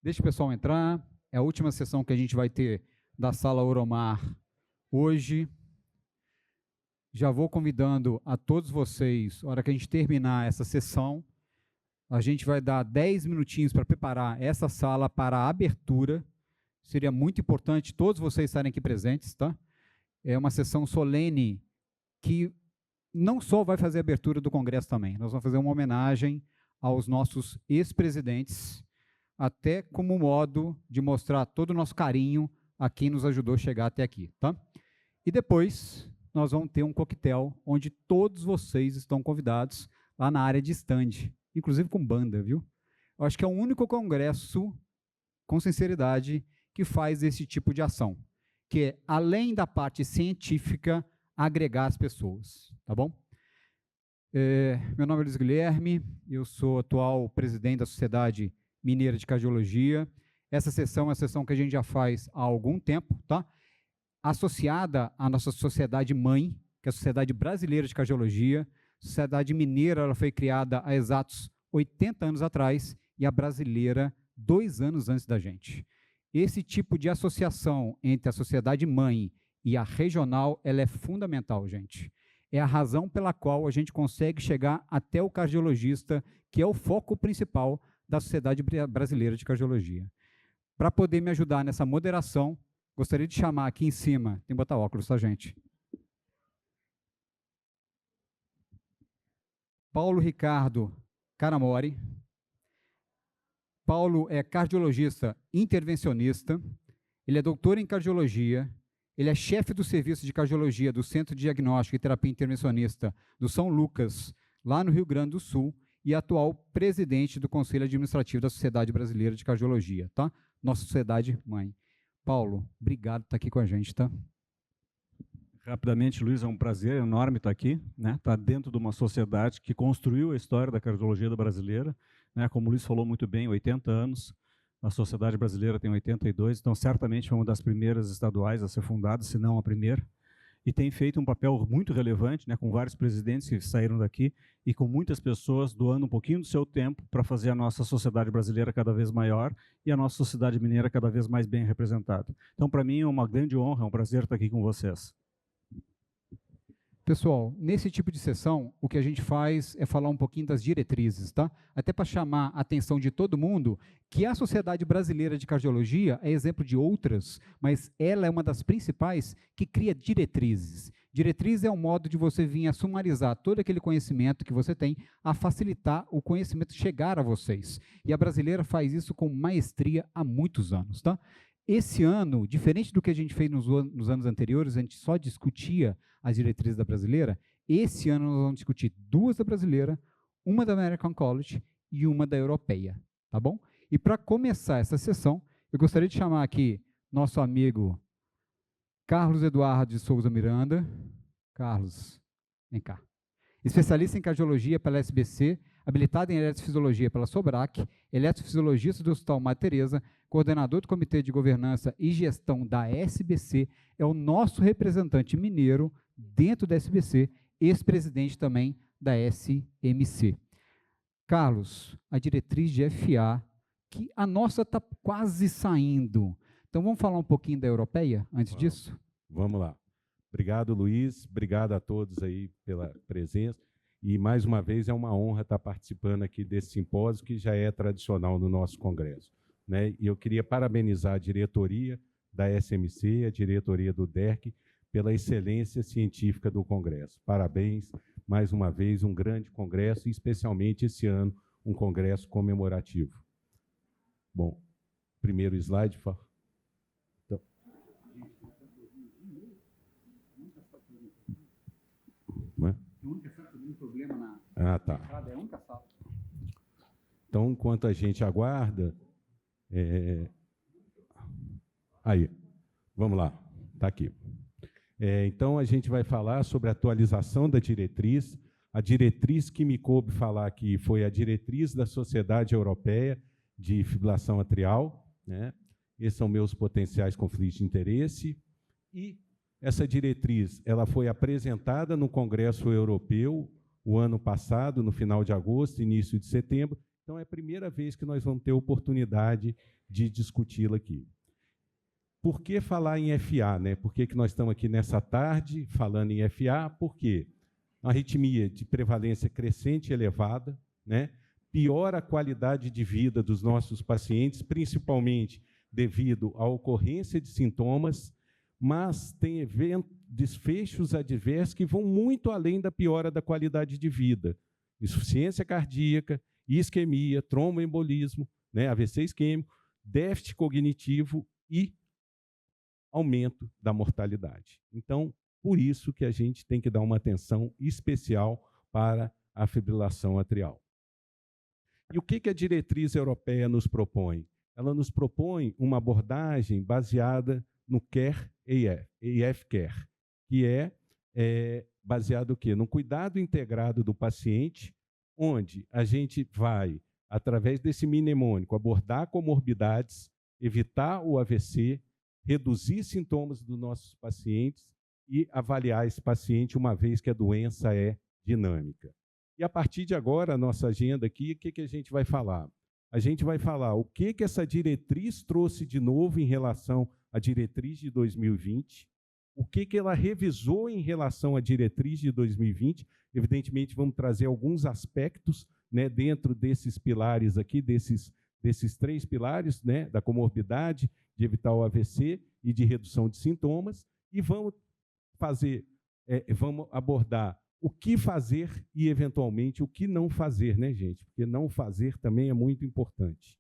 Deixa o pessoal entrar. É a última sessão que a gente vai ter da Sala Oromar hoje. Já vou convidando a todos vocês, na hora que a gente terminar essa sessão, a gente vai dar 10 minutinhos para preparar essa sala para a abertura. Seria muito importante todos vocês estarem aqui presentes, tá? É uma sessão solene que não só vai fazer a abertura do Congresso também, nós vamos fazer uma homenagem aos nossos ex-presidentes, até como modo de mostrar todo o nosso carinho a quem nos ajudou a chegar até aqui, tá? E depois nós vamos ter um coquetel onde todos vocês estão convidados lá na área de stand, inclusive com banda, viu? Eu acho que é o único congresso, com sinceridade, que faz esse tipo de ação, que é, além da parte científica, agregar as pessoas, tá bom? Meu nome é Luiz Guilherme, eu sou atual presidente da Sociedade Mineira de Cardiologia. Essa sessão é uma sessão que a gente já faz há algum tempo, tá? Associada à nossa sociedade mãe, que é a Sociedade Brasileira de Cardiologia. A Sociedade Mineira ela foi criada há exatos 80 anos atrás e a brasileira 2 anos antes da gente. Esse tipo de associação entre a sociedade mãe e a regional, ela é fundamental, gente. É a razão pela qual a gente consegue chegar até o cardiologista, que é o foco principal da Sociedade Brasileira de Cardiologia. Para poder me ajudar nessa moderação, gostaria de chamar aqui em cima, tem que botar óculos, tá, gente? Paulo Ricardo Caramori. Paulo é cardiologista intervencionista, ele é doutor em cardiologia, ele é chefe do serviço de cardiologia do Centro de Diagnóstico e Terapia Intervencionista do São Lucas, lá no Rio Grande do Sul, e atual presidente do Conselho Administrativo da Sociedade Brasileira de Cardiologia, tá? Nossa sociedade mãe. Paulo, obrigado por estar aqui com a gente, tá? Rapidamente, Luiz, é um prazer enorme estar aqui, né? Estar dentro de uma sociedade que construiu a história da cardiologia brasileira, né? Como o Luiz falou muito bem, 80 anos, a Sociedade Brasileira tem 82, então certamente foi uma das primeiras estaduais a ser fundada, se não a primeira, e tem feito um papel muito relevante, né? Com vários presidentes que saíram daqui e com muitas pessoas doando um pouquinho do seu tempo para fazer a nossa sociedade brasileira cada vez maior e a nossa sociedade mineira cada vez mais bem representada. Então, para mim, é uma grande honra, é um prazer estar aqui com vocês. Pessoal, nesse tipo de sessão, o que a gente faz é falar um pouquinho das diretrizes, tá? Até para chamar a atenção de todo mundo que a Sociedade Brasileira de Cardiologia é exemplo de outras, mas ela é uma das principais que cria diretrizes. Diretriz é um modo de você vir a sumarizar todo aquele conhecimento que você tem, a facilitar o conhecimento chegar a vocês. E a brasileira faz isso com maestria há muitos anos, tá? Esse ano, diferente do que a gente fez nos anos anteriores, a gente só discutia as diretrizes da brasileira. Esse ano nós vamos discutir 2 da brasileira, uma da American College e uma da europeia, tá bom? E para começar essa sessão, eu gostaria de chamar aqui nosso amigo Carlos Eduardo de Souza Miranda. Carlos, vem cá. Especialista em cardiologia pela SBC, habilitado em eletrofisiologia pela Sobrac, eletrofisiologista do Hospital Madre Teresa, coordenador do Comitê de Governança e Gestão da SBC, é o nosso representante mineiro dentro da SBC, ex-presidente também da SMC. Carlos, a diretriz de FA, que a nossa está quase saindo. Então, vamos falar um pouquinho da europeia antes disso? Vamos lá. Obrigado, Luiz. Obrigado a todos aí pela presença. E, mais uma vez, é uma honra estar participando aqui desse simpósio, que já é tradicional no nosso congresso, né? E eu queria parabenizar a diretoria da SMC, a diretoria do DERC, pela excelência científica do congresso. Parabéns, mais uma vez, um grande congresso, e especialmente esse ano, um congresso comemorativo. Bom, primeiro slide, por favor. Então. Não é? Ah, tá. Então, enquanto a gente aguarda... Aí, vamos lá, está aqui. Então, a gente vai falar sobre a atualização da diretriz. A diretriz que me coube falar aqui foi a diretriz da Sociedade Europeia de Fibrilação Atrial, né? Esses são meus potenciais conflitos de interesse. E essa diretriz ela foi apresentada no Congresso Europeu o ano passado, no final de agosto, início de setembro. Então, é a primeira vez que nós vamos ter oportunidade de discuti-la aqui. Por que falar em FA, né? Por que nós estamos aqui nessa tarde falando em FA? Por quê? Uma arritmia de prevalência crescente e elevada, né? Piora a qualidade de vida dos nossos pacientes, principalmente devido à ocorrência de sintomas, mas tem desfechos adversos que vão muito além da piora da qualidade de vida. Insuficiência cardíaca, isquemia, tromboembolismo, né? AVC isquêmico, déficit cognitivo e aumento da mortalidade. Então, por isso que a gente tem que dar uma atenção especial para a fibrilação atrial. E o que a diretriz europeia nos propõe? Ela nos propõe uma abordagem baseada no CARE-AF Care, que é baseado o quê? No cuidado integrado do paciente, onde a gente vai, através desse mnemônico, abordar comorbidades, evitar o AVC, reduzir sintomas dos nossos pacientes e avaliar esse paciente uma vez que a doença é dinâmica. E a partir de agora, a nossa agenda aqui, o que a gente vai falar? A gente vai falar o que essa diretriz trouxe de novo em relação à diretriz de 2020, o que ela revisou em relação à diretriz de 2020. Evidentemente, vamos trazer alguns aspectos, né, dentro desses pilares aqui, desses 3 pilares, né, da comorbidade, de evitar o AVC e de redução de sintomas, e vamos abordar o que fazer e, eventualmente, o que não fazer, né, gente? Porque não fazer também é muito importante.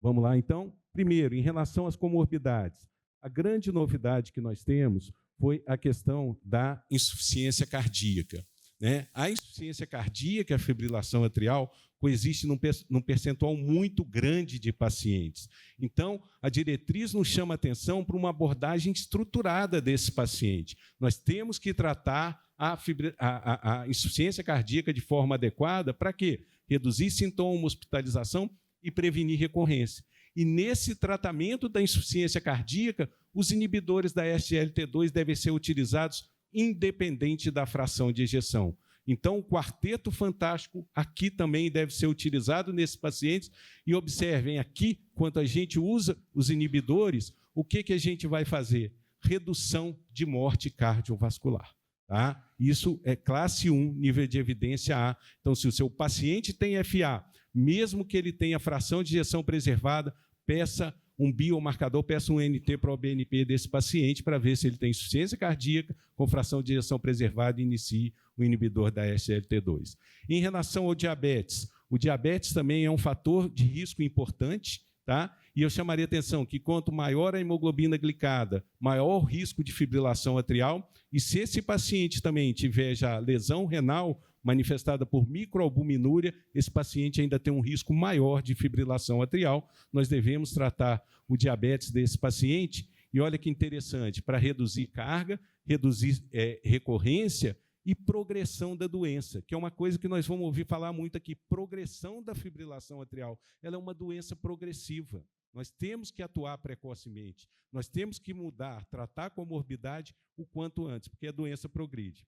Vamos lá, então? Primeiro, em relação às comorbidades, a grande novidade que nós temos foi a questão da insuficiência cardíaca, né? A insuficiência cardíaca, a fibrilação atrial, coexiste num percentual muito grande de pacientes. Então, a diretriz nos chama a atenção para uma abordagem estruturada desse paciente. Nós temos que tratar a insuficiência cardíaca de forma adequada para quê? Reduzir sintomas, hospitalização e prevenir recorrência. E nesse tratamento da insuficiência cardíaca, os inibidores da SGLT2 devem ser utilizados independente da fração de ejeção. Então, o quarteto fantástico aqui também deve ser utilizado nesses pacientes. E observem aqui, quando a gente usa os inibidores, o que a gente vai fazer? Redução de morte cardiovascular. Tá? Isso é classe 1, nível de evidência A. Então, se o seu paciente tem FA, mesmo que ele tenha fração de ejeção preservada, peça um biomarcador, peça um NT para o BNP desse paciente para ver se ele tem insuficiência cardíaca com fração de ejeção preservada e inicie o inibidor da SGLT2. Em relação ao diabetes, o diabetes também é um fator de risco importante, tá? E eu chamaria a atenção que quanto maior a hemoglobina glicada, maior o risco de fibrilação atrial, e se esse paciente também tiver já lesão renal manifestada por microalbuminúria, esse paciente ainda tem um risco maior de fibrilação atrial. Nós devemos tratar o diabetes desse paciente, e olha que interessante, para reduzir carga, reduzir recorrência e progressão da doença, que é uma coisa que nós vamos ouvir falar muito aqui. Progressão da fibrilação atrial, ela é uma doença progressiva. Nós temos que atuar precocemente, nós temos que mudar, tratar a comorbidade o quanto antes, porque a doença progride.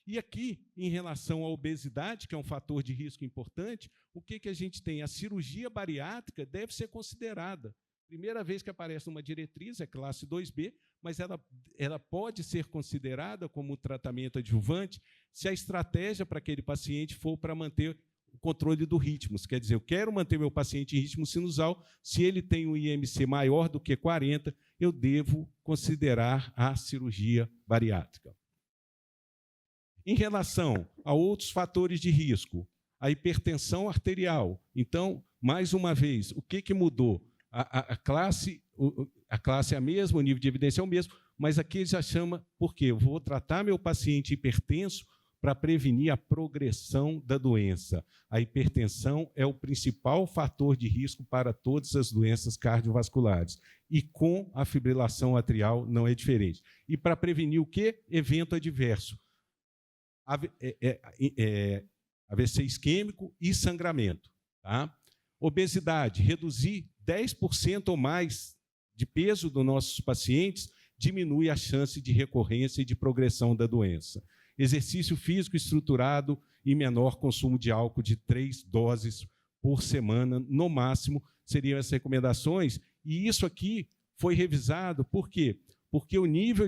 E aqui, em relação à obesidade, que é um fator de risco importante, o que a gente tem? A cirurgia bariátrica deve ser considerada. Primeira vez que aparece uma diretriz, é classe 2B, mas ela pode ser considerada como tratamento adjuvante se a estratégia para aquele paciente for para manter o controle do ritmo. Quer dizer, eu quero manter meu paciente em ritmo sinusal, se ele tem um IMC maior do que 40, eu devo considerar a cirurgia bariátrica. Em relação a outros fatores de risco, a hipertensão arterial. Então, mais uma vez, o que mudou? A classe é a mesma, o nível de evidência é o mesmo, mas aqui já chama, por quê? Eu vou tratar meu paciente hipertenso para prevenir a progressão da doença. A hipertensão é o principal fator de risco para todas as doenças cardiovasculares. E com a fibrilação atrial não é diferente. E para prevenir o quê? Evento adverso. AVC isquêmico e sangramento. Tá? Obesidade, reduzir 10% ou mais de peso dos nossos pacientes diminui a chance de recorrência e de progressão da doença. Exercício físico estruturado e menor consumo de álcool de 3 doses por semana, no máximo, seriam essas recomendações. E isso aqui foi revisado, por quê? Porque o nível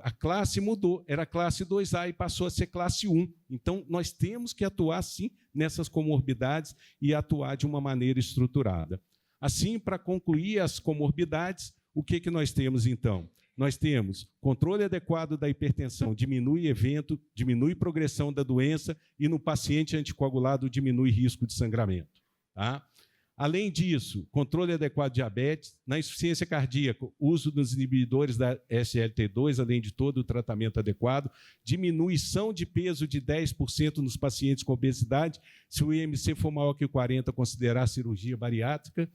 a classe mudou, era classe 2A e passou a ser classe 1. Então, nós temos que atuar, sim, nessas comorbidades e atuar de uma maneira estruturada. Assim, para concluir as comorbidades, o que nós temos, então? Nós temos controle adequado da hipertensão, diminui evento, diminui progressão da doença e no paciente anticoagulado diminui risco de sangramento. Tá? Além disso, controle adequado de diabetes, na insuficiência cardíaca, uso dos inibidores da SGLT2, além de todo o tratamento adequado, diminuição de peso de 10% nos pacientes com obesidade, se o IMC for maior que 40, considerar cirurgia bariátrica,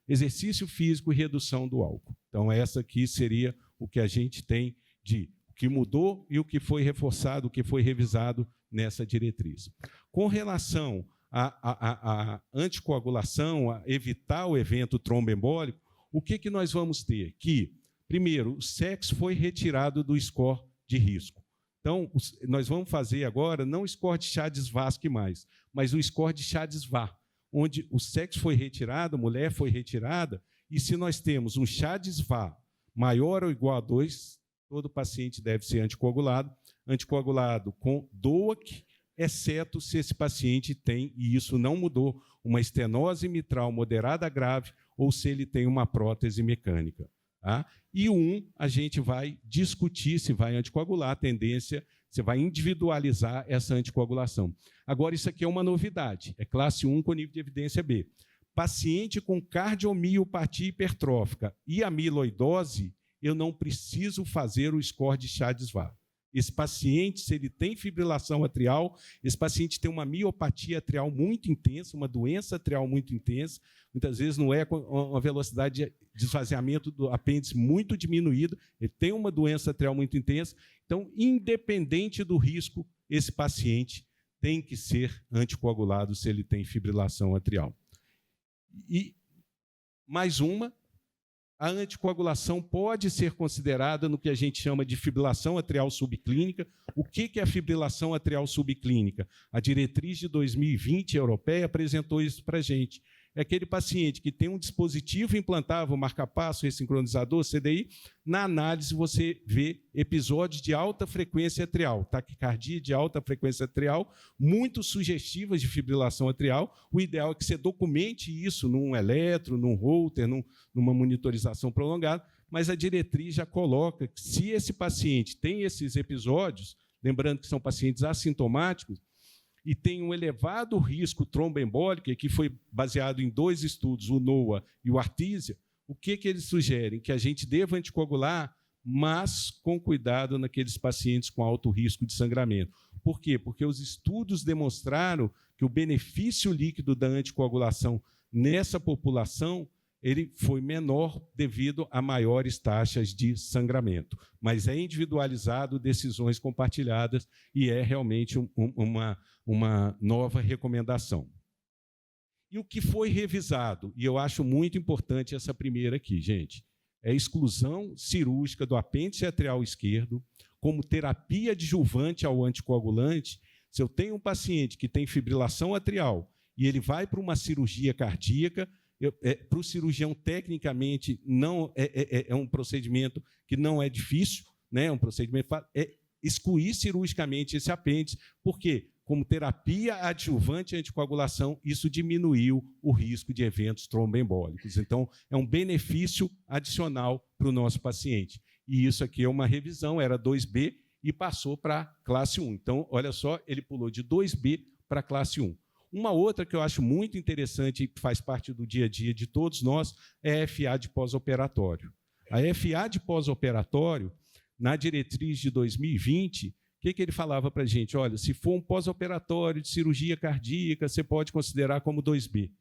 exercício físico e redução do álcool. Então, essa aqui seria o que a gente tem de o que mudou e o que foi reforçado, o que foi revisado nessa diretriz. Com relação à anticoagulação, a evitar o evento tromboembólico, o que nós vamos ter? Que, primeiro, o sexo foi retirado do score de risco. Então, nós vamos fazer agora não o score de Chades-Vasque mais, mas o score de Chades-Var, onde o sexo foi retirado, a mulher foi retirada, e se nós temos um Chades-VAR maior ou igual a 2, todo paciente deve ser anticoagulado com DOAC, exceto se esse paciente tem, e isso não mudou, uma estenose mitral moderada grave ou se ele tem uma prótese mecânica. Tá? E a gente vai discutir se vai anticoagular, a tendência, você vai individualizar essa anticoagulação. Agora, isso aqui é uma novidade, é classe 1 com nível de evidência B. Paciente com cardiomiopatia hipertrófica e amiloidose, eu não preciso fazer o score de Chades-VAR. Esse paciente, se ele tem fibrilação atrial, esse paciente tem uma miopatia atrial muito intensa, uma doença atrial muito intensa, muitas vezes não é com uma velocidade de esvaziamento do apêndice muito diminuída, ele tem uma doença atrial muito intensa, então, independente do risco, esse paciente tem que ser anticoagulado se ele tem fibrilação atrial. E mais a anticoagulação pode ser considerada no que a gente chama de fibrilação atrial subclínica. O que é a fibrilação atrial subclínica? A diretriz de 2020 europeia apresentou isso para a gente. É aquele paciente que tem um dispositivo implantável, marca-passo, ressincronizador, CDI, na análise você vê episódios de alta frequência atrial, taquicardia de alta frequência atrial, muito sugestivas de fibrilação atrial. O ideal é que você documente isso num eletro, num Holter, numa monitorização prolongada, mas a diretriz já coloca que se esse paciente tem esses episódios, lembrando que são pacientes assintomáticos, e tem um elevado risco tromboembólico, que foi baseado em 2 estudos, o NOAA e o Artesia, o que eles sugerem? Que a gente deva anticoagular, mas com cuidado naqueles pacientes com alto risco de sangramento. Por quê? Porque os estudos demonstraram que o benefício líquido da anticoagulação nessa população ele foi menor devido a maiores taxas de sangramento. Mas é individualizado, decisões compartilhadas, e é realmente uma nova recomendação. E o que foi revisado, e eu acho muito importante essa primeira aqui, gente, é a exclusão cirúrgica do apêndice atrial esquerdo como terapia adjuvante ao anticoagulante. Se eu tenho um paciente que tem fibrilação atrial e ele vai para uma cirurgia cardíaca, para o cirurgião, tecnicamente, não é um procedimento que não é difícil, né? É um procedimento excluir cirurgicamente esse apêndice. Por quê? Como terapia adjuvante à anticoagulação, isso diminuiu o risco de eventos tromboembólicos. Então, é um benefício adicional para o nosso paciente. E isso aqui é uma revisão, era 2B e passou para classe 1. Então, olha só, ele pulou de 2B para classe 1. Uma outra que eu acho muito interessante e que faz parte do dia a dia de todos nós é a FA de pós-operatório. A FA de pós-operatório, na diretriz de 2020, o que ele falava para a gente? Olha, se for um pós-operatório de cirurgia cardíaca, você pode considerar como 2B.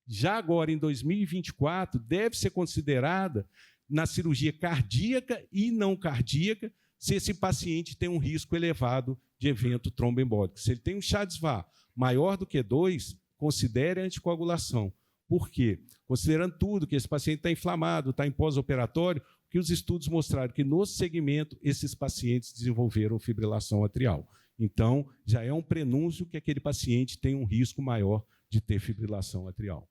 Já agora, em 2024, deve ser considerada na cirurgia cardíaca e não cardíaca, se esse paciente tem um risco elevado de evento tromboembólico. Se ele tem um Chades-VAR maior do que 2, considere a anticoagulação. Por quê? Considerando tudo, que esse paciente está inflamado, está em pós-operatório, que os estudos mostraram que, no segmento, esses pacientes desenvolveram fibrilação atrial. Então, já é um prenúncio que aquele paciente tem um risco maior de ter fibrilação atrial.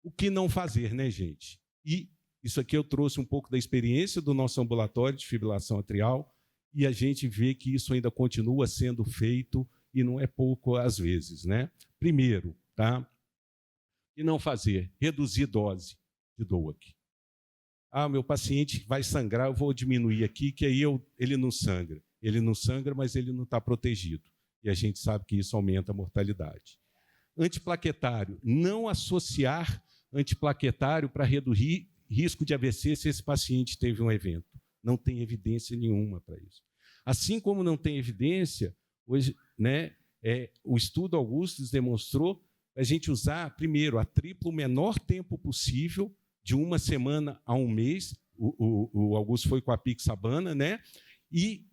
O que não fazer, né, gente? E isso aqui eu trouxe um pouco da experiência do nosso ambulatório de fibrilação atrial, e a gente vê que isso ainda continua sendo feito, e não é pouco às vezes, né? Primeiro, tá? E não fazer, reduzir dose de DOAC. Meu paciente vai sangrar, eu vou diminuir aqui, que aí ele não sangra. Ele não sangra, mas ele não está protegido. E a gente sabe que isso aumenta a mortalidade. Antiplaquetário, não associar antiplaquetário para reduzir risco de AVC se esse paciente teve um evento. Não tem evidência nenhuma para isso. Assim como não tem evidência, hoje, né, o estudo Augustus demonstrou a gente usar, primeiro, a tripla o menor tempo possível, de 1 semana a 1 mês. O Augusto foi com a Pixabana, né? E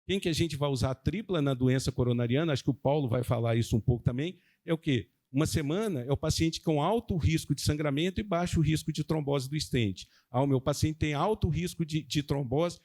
quem que a gente vai usar a tripla na doença coronariana, acho que o Paulo vai falar isso um pouco também, é o quê? 1 semana é o paciente com alto risco de sangramento e baixo risco de trombose do estente. O meu paciente tem alto risco de trombose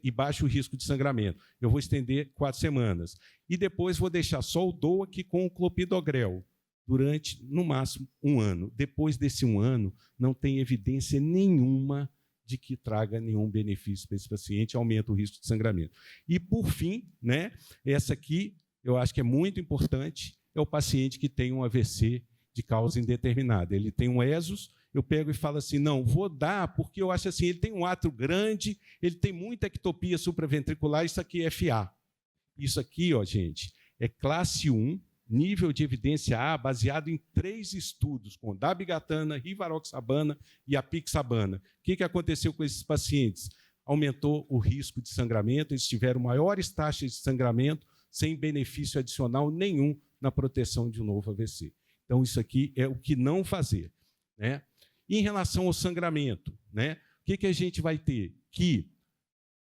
e baixo risco de sangramento. Eu vou estender 4 semanas. E depois vou deixar só o DOAC com o clopidogrel durante, no máximo, 1 ano. Depois desse 1 ano, não tem evidência nenhuma de que traga nenhum benefício para esse paciente, aumenta o risco de sangramento. E, por fim, né, essa aqui, eu acho que é muito importante, é o paciente que tem um AVC de causa indeterminada. Ele tem um ESUS, eu pego e falo assim, não, vou dar, porque eu acho assim, ele tem um átrio grande, ele tem muita ectopia supraventricular, isso aqui é FA. Isso aqui, ó, gente, é classe 1, nível de evidência A, baseado em 3 estudos, com dabigatana, rivaroxabana e apixabana. O que aconteceu com esses pacientes? Aumentou o risco de sangramento, eles tiveram maiores taxas de sangramento, sem benefício adicional nenhum na proteção de um novo AVC. Então, isso aqui é o que não fazer, né? Em relação ao sangramento, né, o que a gente vai ter? Que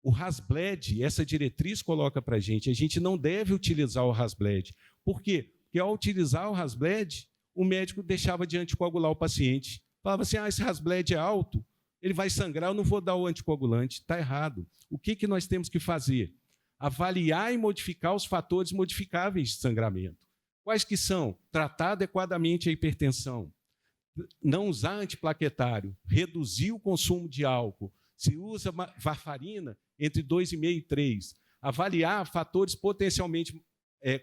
o Hasbled, essa diretriz coloca para a gente não deve utilizar o Hasbled. Por quê? Porque ao utilizar o Hasbled, o médico deixava de anticoagular o paciente. Falava assim, esse Hasbled é alto, ele vai sangrar, eu não vou dar o anticoagulante. Está errado. O que nós temos que fazer? Avaliar e modificar os fatores modificáveis de sangramento. Quais que são? Tratar adequadamente a hipertensão, não usar antiplaquetário, reduzir o consumo de álcool, se usa varfarina entre 2,5 e 3, avaliar fatores potencialmente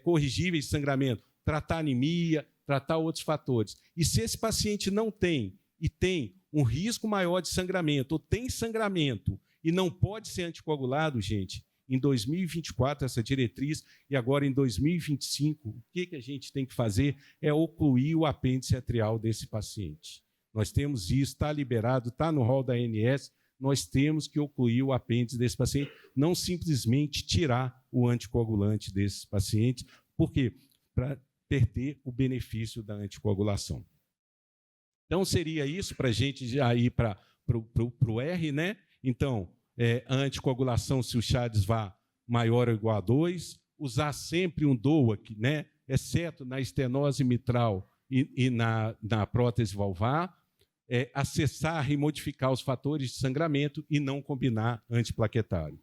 corrigíveis de sangramento, tratar anemia, tratar outros fatores. E se esse paciente não tem e tem um risco maior de sangramento, ou tem sangramento e não pode ser anticoagulado, gente, em 2024, essa diretriz, e agora em 2025, o que a gente tem que fazer é ocluir o apêndice atrial desse paciente. Nós temos isso, está liberado, está no rol da ANS, nós temos que ocluir o apêndice desse paciente, não simplesmente tirar o anticoagulante desses pacientes. Por quê? Para perder o benefício da anticoagulação. Então, seria isso para a gente já ir para o R, né? Então, a anticoagulação, se o CHADS vá maior ou igual a 2, usar sempre um DOAC, né? Exceto na estenose mitral e na prótese valvar, acessar e modificar os fatores de sangramento e não combinar antiplaquetário.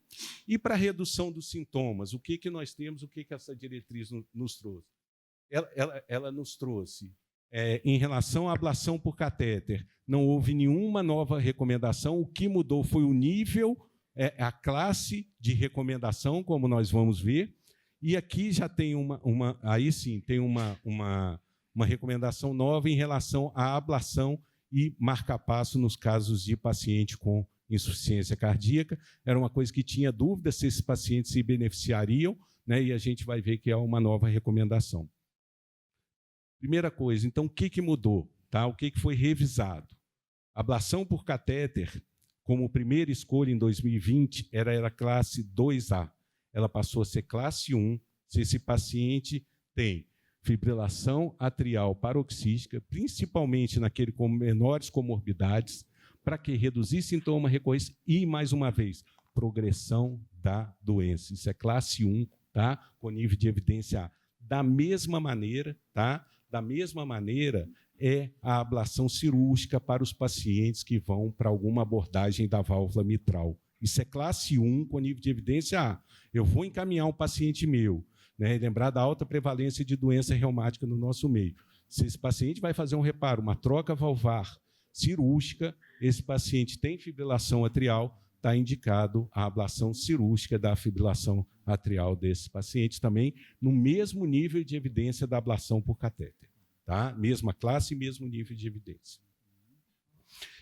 E para a redução dos sintomas, o que nós temos, o que essa diretriz nos trouxe? Ela nos trouxe, em relação à ablação por catéter, não houve nenhuma nova recomendação, o que mudou foi o nível, a classe de recomendação, como nós vamos ver, e aqui já tem aí sim, tem uma recomendação nova em relação à ablação e marca-passo nos casos de paciente com insuficiência cardíaca. Era uma coisa que tinha dúvida se esses pacientes se beneficiariam, né, e a gente vai ver que é uma nova recomendação. Primeira coisa, então, o que mudou? Tá? O que foi revisado? Ablação por catéter, como primeira escolha em 2020, era classe 2A. Ela passou a ser classe 1, se esse paciente tem fibrilação atrial paroxística, principalmente naquele com menores comorbidades, para que reduzir sintoma, recorrência e, mais uma vez, progressão da doença. Isso é classe 1, tá? Com nível de evidência A. Da mesma maneira, tá? Da mesma maneira, é a ablação cirúrgica para os pacientes que vão para alguma abordagem da válvula mitral. Isso é classe 1 com nível de evidência A. Eu vou encaminhar um paciente meu, né, lembrar da alta prevalência de doença reumática no nosso meio. Se esse paciente vai fazer um reparo, uma troca valvar cirúrgica, esse paciente tem fibrilação atrial, está indicado a ablação cirúrgica da fibrilação atrial desse paciente também, no mesmo nível de evidência da ablação por catéter. Tá? Mesma classe e mesmo nível de evidência.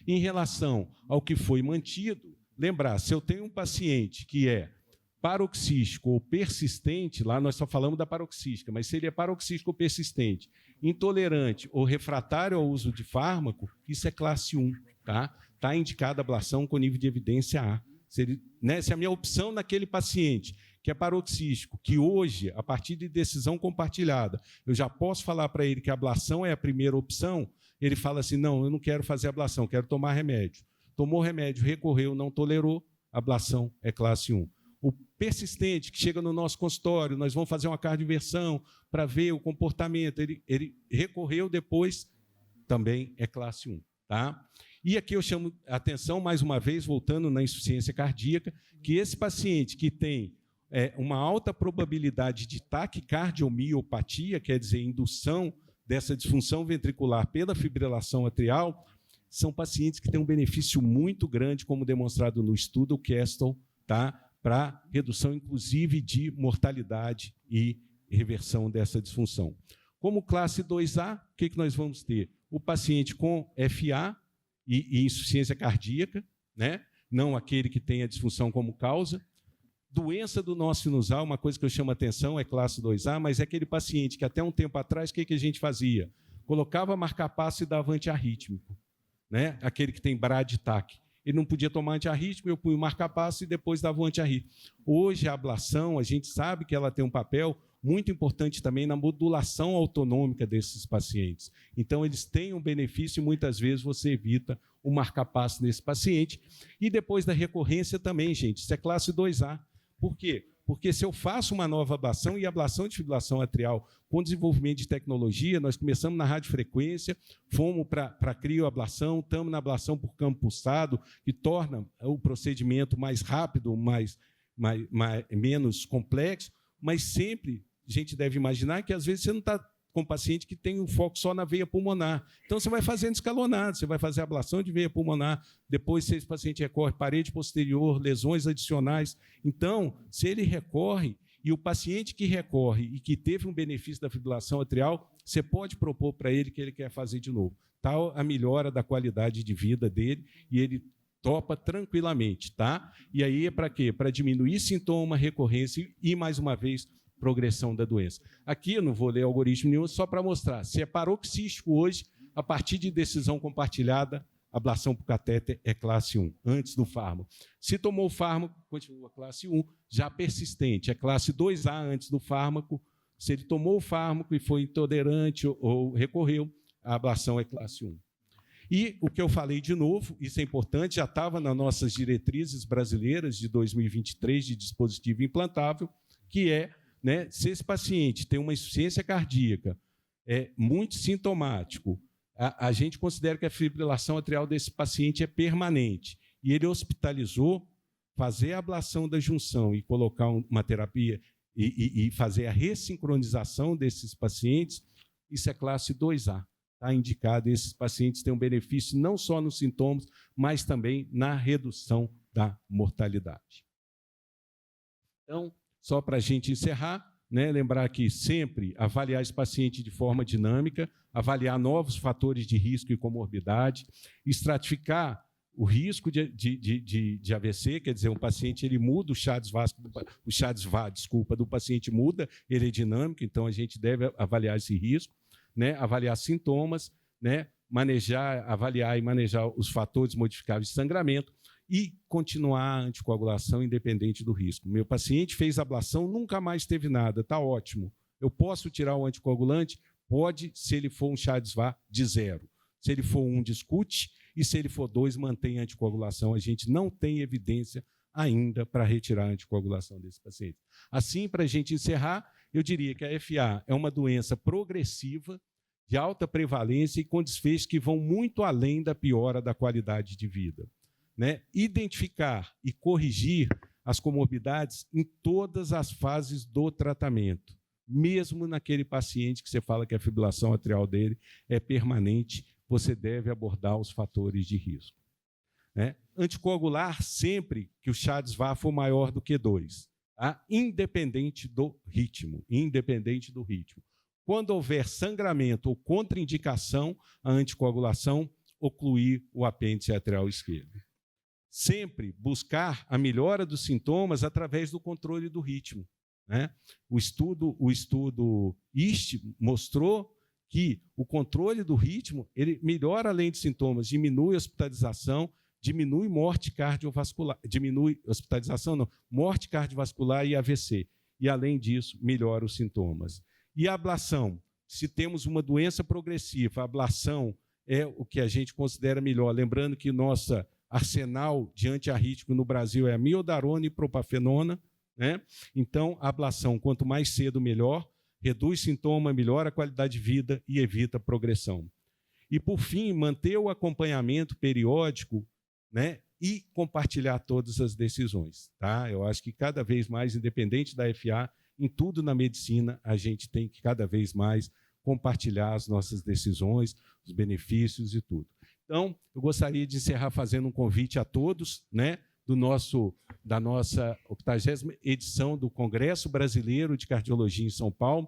Em relação ao que foi mantido, lembrar, se eu tenho um paciente que é paroxístico ou persistente, lá nós só falamos da paroxística, mas se ele é paroxístico ou persistente, intolerante ou refratário ao uso de fármaco, isso é classe 1, tá? Está indicada a ablação com nível de evidência A. Se a minha opção naquele paciente que é paroxístico, que hoje, a partir de decisão compartilhada, eu já posso falar para ele que a ablação é a primeira opção, ele fala assim, não, eu não quero fazer ablação, quero tomar remédio. Tomou remédio, recorreu, não tolerou, ablação é classe 1. O persistente, que chega no nosso consultório, nós vamos fazer uma cardioversão para ver o comportamento, ele recorreu depois, também é classe 1. Tá? E aqui eu chamo a atenção, mais uma vez, voltando na insuficiência cardíaca, que esse paciente que tem uma alta probabilidade de taquicardiomiopatía, quer dizer, indução dessa disfunção ventricular pela fibrilação atrial, são pacientes que têm um benefício muito grande, como demonstrado no estudo Castle, tá? Para redução, inclusive, de mortalidade e reversão dessa disfunção. Como classe 2A, o que nós vamos ter? O paciente com FA e insuficiência cardíaca, né? Não aquele que tem a disfunção como causa. Doença do nó sinusal, uma coisa que eu chamo a atenção, é classe 2A, mas é aquele paciente que até um tempo atrás, o que a gente fazia? Colocava marcapasso e dava antiarrítmico, né? Aquele que tem brad-tac. Ele não podia tomar antiarrítmico, eu punho o marcapasso e depois dava o antiarrítmico. Hoje, a ablação, a gente sabe que ela tem um papel muito importante também na modulação autonômica desses pacientes. Então, eles têm um benefício e muitas vezes você evita o marcapasso nesse paciente. E depois da recorrência também, gente, isso é classe 2A. Por quê? Porque se eu faço uma nova ablação, e a ablação de fibrilação atrial com desenvolvimento de tecnologia, nós começamos na radiofrequência, fomos para a crioablação, estamos na ablação por campo pulsado, que torna o procedimento mais rápido, menos complexo, mas sempre a gente deve imaginar que, às vezes, você não está com um paciente que tem um foco só na veia pulmonar. Então, você vai fazendo escalonado, você vai fazer ablação de veia pulmonar, depois, se esse paciente recorre, parede posterior, lesões adicionais. Então, se ele recorre, e o paciente que recorre e que teve um benefício da fibrilação atrial, você pode propor para ele que ele quer fazer de novo. Tal a melhora da qualidade de vida dele, e ele topa tranquilamente. Tá? E aí é para quê? Para diminuir sintoma, recorrência e, mais uma vez, progressão da doença. Aqui eu não vou ler algoritmo nenhum, só para mostrar. Se é paroxístico hoje, a partir de decisão compartilhada, ablação por catéter é classe 1, antes do fármaco. Se tomou o fármaco, continua classe 1, já persistente, é classe 2A antes do fármaco. Se ele tomou o fármaco e foi intolerante ou recorreu, a ablação é classe 1. E o que eu falei de novo, isso é importante, já estava nas nossas diretrizes brasileiras de 2023 de dispositivo implantável, que é, né, se esse paciente tem uma insuficiência cardíaca muito sintomático, a gente considera que a fibrilação atrial desse paciente é permanente, e ele hospitalizou, fazer a ablação da junção e colocar uma terapia e fazer a ressincronização desses pacientes, isso é classe 2A. Está indicado, esses pacientes têm um benefício não só nos sintomas, mas também na redução da mortalidade. Então, só para a gente encerrar, né, lembrar que sempre avaliar esse paciente de forma dinâmica, avaliar novos fatores de risco e comorbidade, estratificar o risco de AVC, quer dizer, um paciente ele muda o CHA-2-VASc, do paciente muda, ele é dinâmico, então a gente deve avaliar esse risco, né, avaliar sintomas, né, avaliar e manejar os fatores modificáveis de sangramento, e continuar a anticoagulação independente do risco. Meu paciente fez ablação, nunca mais teve nada, está ótimo. Eu posso tirar o anticoagulante? Pode, se ele for um CHA-2-VASc de 0. Se ele for 1, discute, e se ele for 2, mantém a anticoagulação. A gente não tem evidência ainda para retirar a anticoagulação desse paciente. Assim, para a gente encerrar, eu diria que a FA é uma doença progressiva, de alta prevalência e com desfechos que vão muito além da piora da qualidade de vida. Né? Identificar e corrigir as comorbidades em todas as fases do tratamento. mesmo naquele paciente que você fala que a fibrilação atrial dele é permanente, você deve abordar os fatores de risco. Né? Anticoagular sempre que o CHA-DIS-VA for maior do que 2, tá? Independente do ritmo. Quando houver sangramento ou contraindicação, a anticoagulação ocluir o apêndice atrial esquerdo. Sempre buscar a melhora dos sintomas através do controle do ritmo. Né? O estudo IST mostrou que o controle do ritmo ele melhora além de sintomas, diminui hospitalização, diminui morte cardiovascular, morte cardiovascular e AVC. E, além disso, melhora os sintomas. E a ablação? Se temos uma doença progressiva, a ablação é o que a gente considera melhor. Lembrando que nossa arsenal de antiarrítmico no Brasil é a miodarona e propafenona, né? Então, a ablação, quanto mais cedo, melhor, reduz sintoma, melhora a qualidade de vida e evita a progressão. E, por fim, manter o acompanhamento periódico, né, e compartilhar todas as decisões. Tá? Eu acho que cada vez mais, independente da FA, em tudo na medicina, a gente tem que cada vez mais compartilhar as nossas decisões, os benefícios e tudo. Então, eu gostaria de encerrar fazendo um convite a todos, né, da nossa 80ª edição do Congresso Brasileiro de Cardiologia em São Paulo,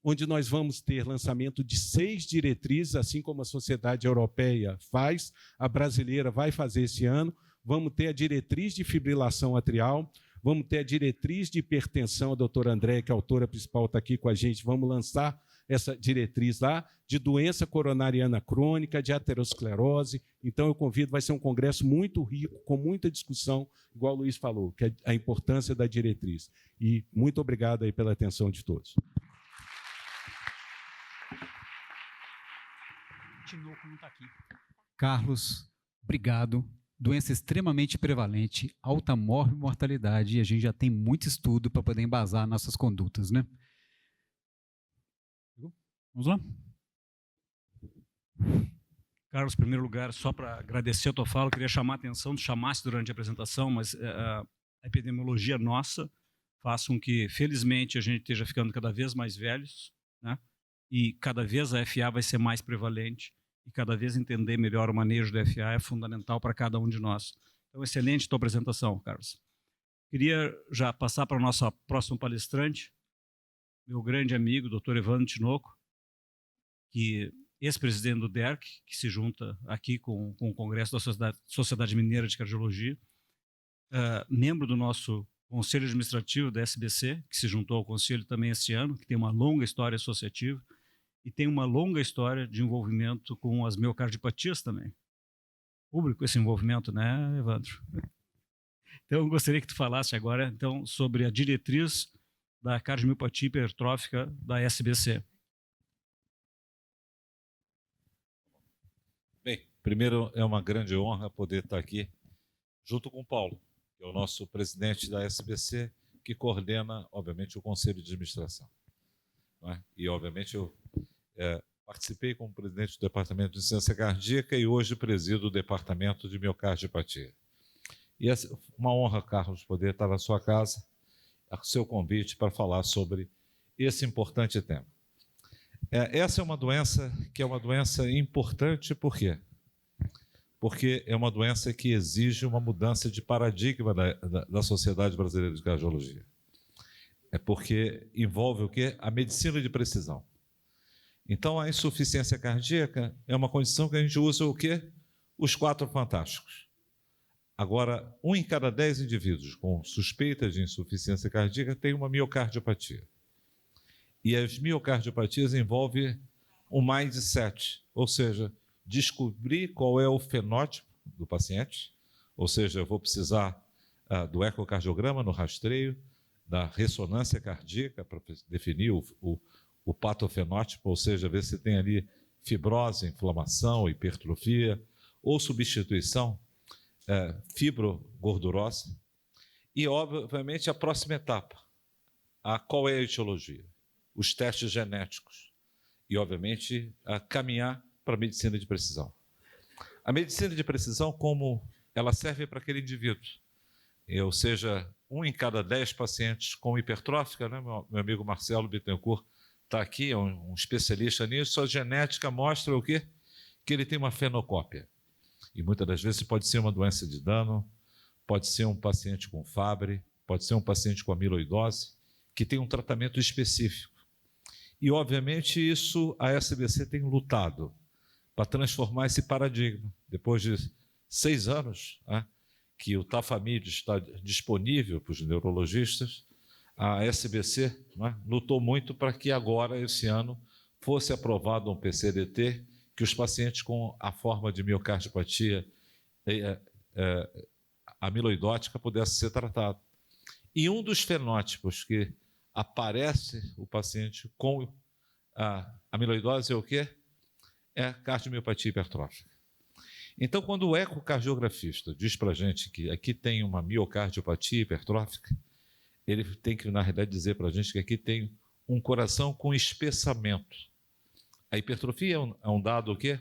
onde nós vamos ter lançamento de 6 diretrizes, assim como a sociedade europeia faz, a brasileira vai fazer esse ano. Vamos ter a diretriz de fibrilação atrial, vamos ter a diretriz de hipertensão, a doutora Andréia, que é a autora principal, está aqui com a gente, vamos lançar essa diretriz lá, de doença coronariana crônica, de aterosclerose. Então, eu convido, vai ser um congresso muito rico, com muita discussão, igual o Luiz falou, que é a importância da diretriz. E muito obrigado aí pela atenção de todos. Não está aqui. Carlos, obrigado. Doença extremamente prevalente, alta mortalidade, e a gente já tem muito estudo para poder embasar nossas condutas, né? Vamos lá? Carlos, em primeiro lugar, só para agradecer a tua fala, eu queria chamar a atenção, tu chamaste durante a apresentação, mas a epidemiologia nossa faz com que, felizmente, a gente esteja ficando cada vez mais velhos, né? E cada vez a FA vai ser mais prevalente, e cada vez entender melhor o manejo da FA é fundamental para cada um de nós. Então, excelente tua apresentação, Carlos. Queria já passar para o nosso próximo palestrante, meu grande amigo, Dr. Evandro Tinoco, que ex-presidente do DERC, que se junta aqui com o Congresso da Sociedade Mineira de Cardiologia, membro do nosso Conselho Administrativo da SBC, que se juntou ao Conselho também este ano, que tem uma longa história associativa, e tem uma longa história de envolvimento com as miocardiopatias também. Público esse envolvimento, né, Evandro? Então, eu gostaria que tu falasse agora então, sobre a diretriz da cardiomiopatia hipertrófica da SBC. Bem, primeiro é uma grande honra poder estar aqui junto com o Paulo, que é o nosso presidente da SBC, que coordena, obviamente, o Conselho de Administração. Não é? E, obviamente, eu participei como presidente do Departamento de Ciência Cardíaca e hoje presido o Departamento de Miocardiopatia. E é uma honra, Carlos, poder estar na sua casa, a seu convite para falar sobre esse importante tema. Essa é uma doença que é uma doença importante, por quê? Porque é uma doença que exige uma mudança de paradigma da Sociedade Brasileira de Cardiologia. É porque envolve o quê? A medicina de precisão. Então, a insuficiência cardíaca é uma condição que a gente usa o quê? Os 4 fantásticos. Agora, 1 em cada 10 indivíduos com suspeita de insuficiência cardíaca tem uma miocardiopatia. E as miocardiopatias envolvem o mindset, ou seja, descobrir qual é o fenótipo do paciente, ou seja, eu vou precisar do ecocardiograma no rastreio, da ressonância cardíaca para definir o patofenótipo, ou seja, ver se tem ali fibrose, inflamação, hipertrofia, ou substituição fibrogordurosa. E, obviamente, a próxima etapa, qual é a etiologia? Os testes genéticos. E, obviamente, caminhar para a medicina de precisão. A medicina de precisão, como ela serve para aquele indivíduo, ou seja, 1 em cada 10 pacientes com hipertrófica, né? Meu amigo Marcelo Bittencourt está aqui, é um especialista nisso, a genética mostra o quê? Que ele tem uma fenocópia. E muitas das vezes pode ser uma doença de Danon, pode ser um paciente com Fabry, pode ser um paciente com amiloidose, que tem um tratamento específico. E, obviamente, isso a SBC tem lutado para transformar esse paradigma. Depois de 6 anos, né, que o Tafamid está disponível para os neurologistas, a SBC, né, lutou muito para que agora, esse ano, fosse aprovado um PCDT, que os pacientes com a forma de miocardiopatia amiloidótica pudessem ser tratados. E um dos fenótipos que aparece o paciente com a amiloidose é o quê? É cardiomiopatia hipertrófica. Então, quando o ecocardiografista diz para a gente que aqui tem uma miocardiopatia hipertrófica, ele tem que, na realidade, dizer para a gente que aqui tem um coração com espessamento. A hipertrofia é um dado o quê?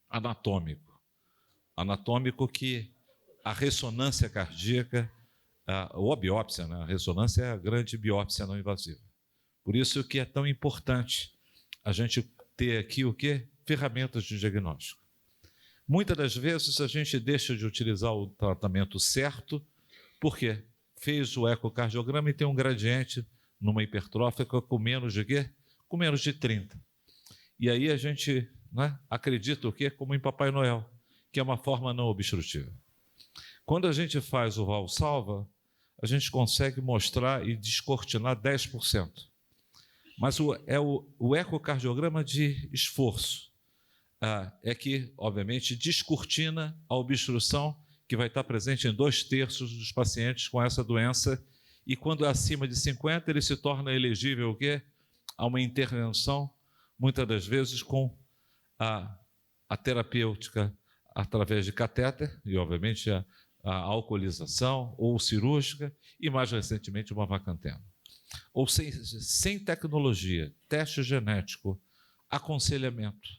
Anatômico. Anatômico que a ressonância cardíaca, ou a biópsia, né? A ressonância é a grande biópsia não invasiva. Por isso que é tão importante a gente ter aqui o quê? Ferramentas de diagnóstico. Muitas das vezes a gente deixa de utilizar o tratamento certo, porque fez o ecocardiograma e tem um gradiente numa hipertrófica com menos de quê? Com menos de 30. E aí a gente, né, acredita o quê? Como em Papai Noel, que é uma forma não obstrutiva. Quando a gente faz o Valsalva, a gente consegue mostrar e descortinar 10%. Mas o ecocardiograma de esforço é que, obviamente, descortina a obstrução que vai estar presente em 2/3 dos pacientes com essa doença, e quando é acima de 50, ele se torna elegível o quê? A uma intervenção, muitas das vezes com a terapêutica através de catéter, e obviamente a alcoolização, ou cirúrgica, e mais recentemente uma vacantena. Ou seja, sem tecnologia, teste genético, aconselhamento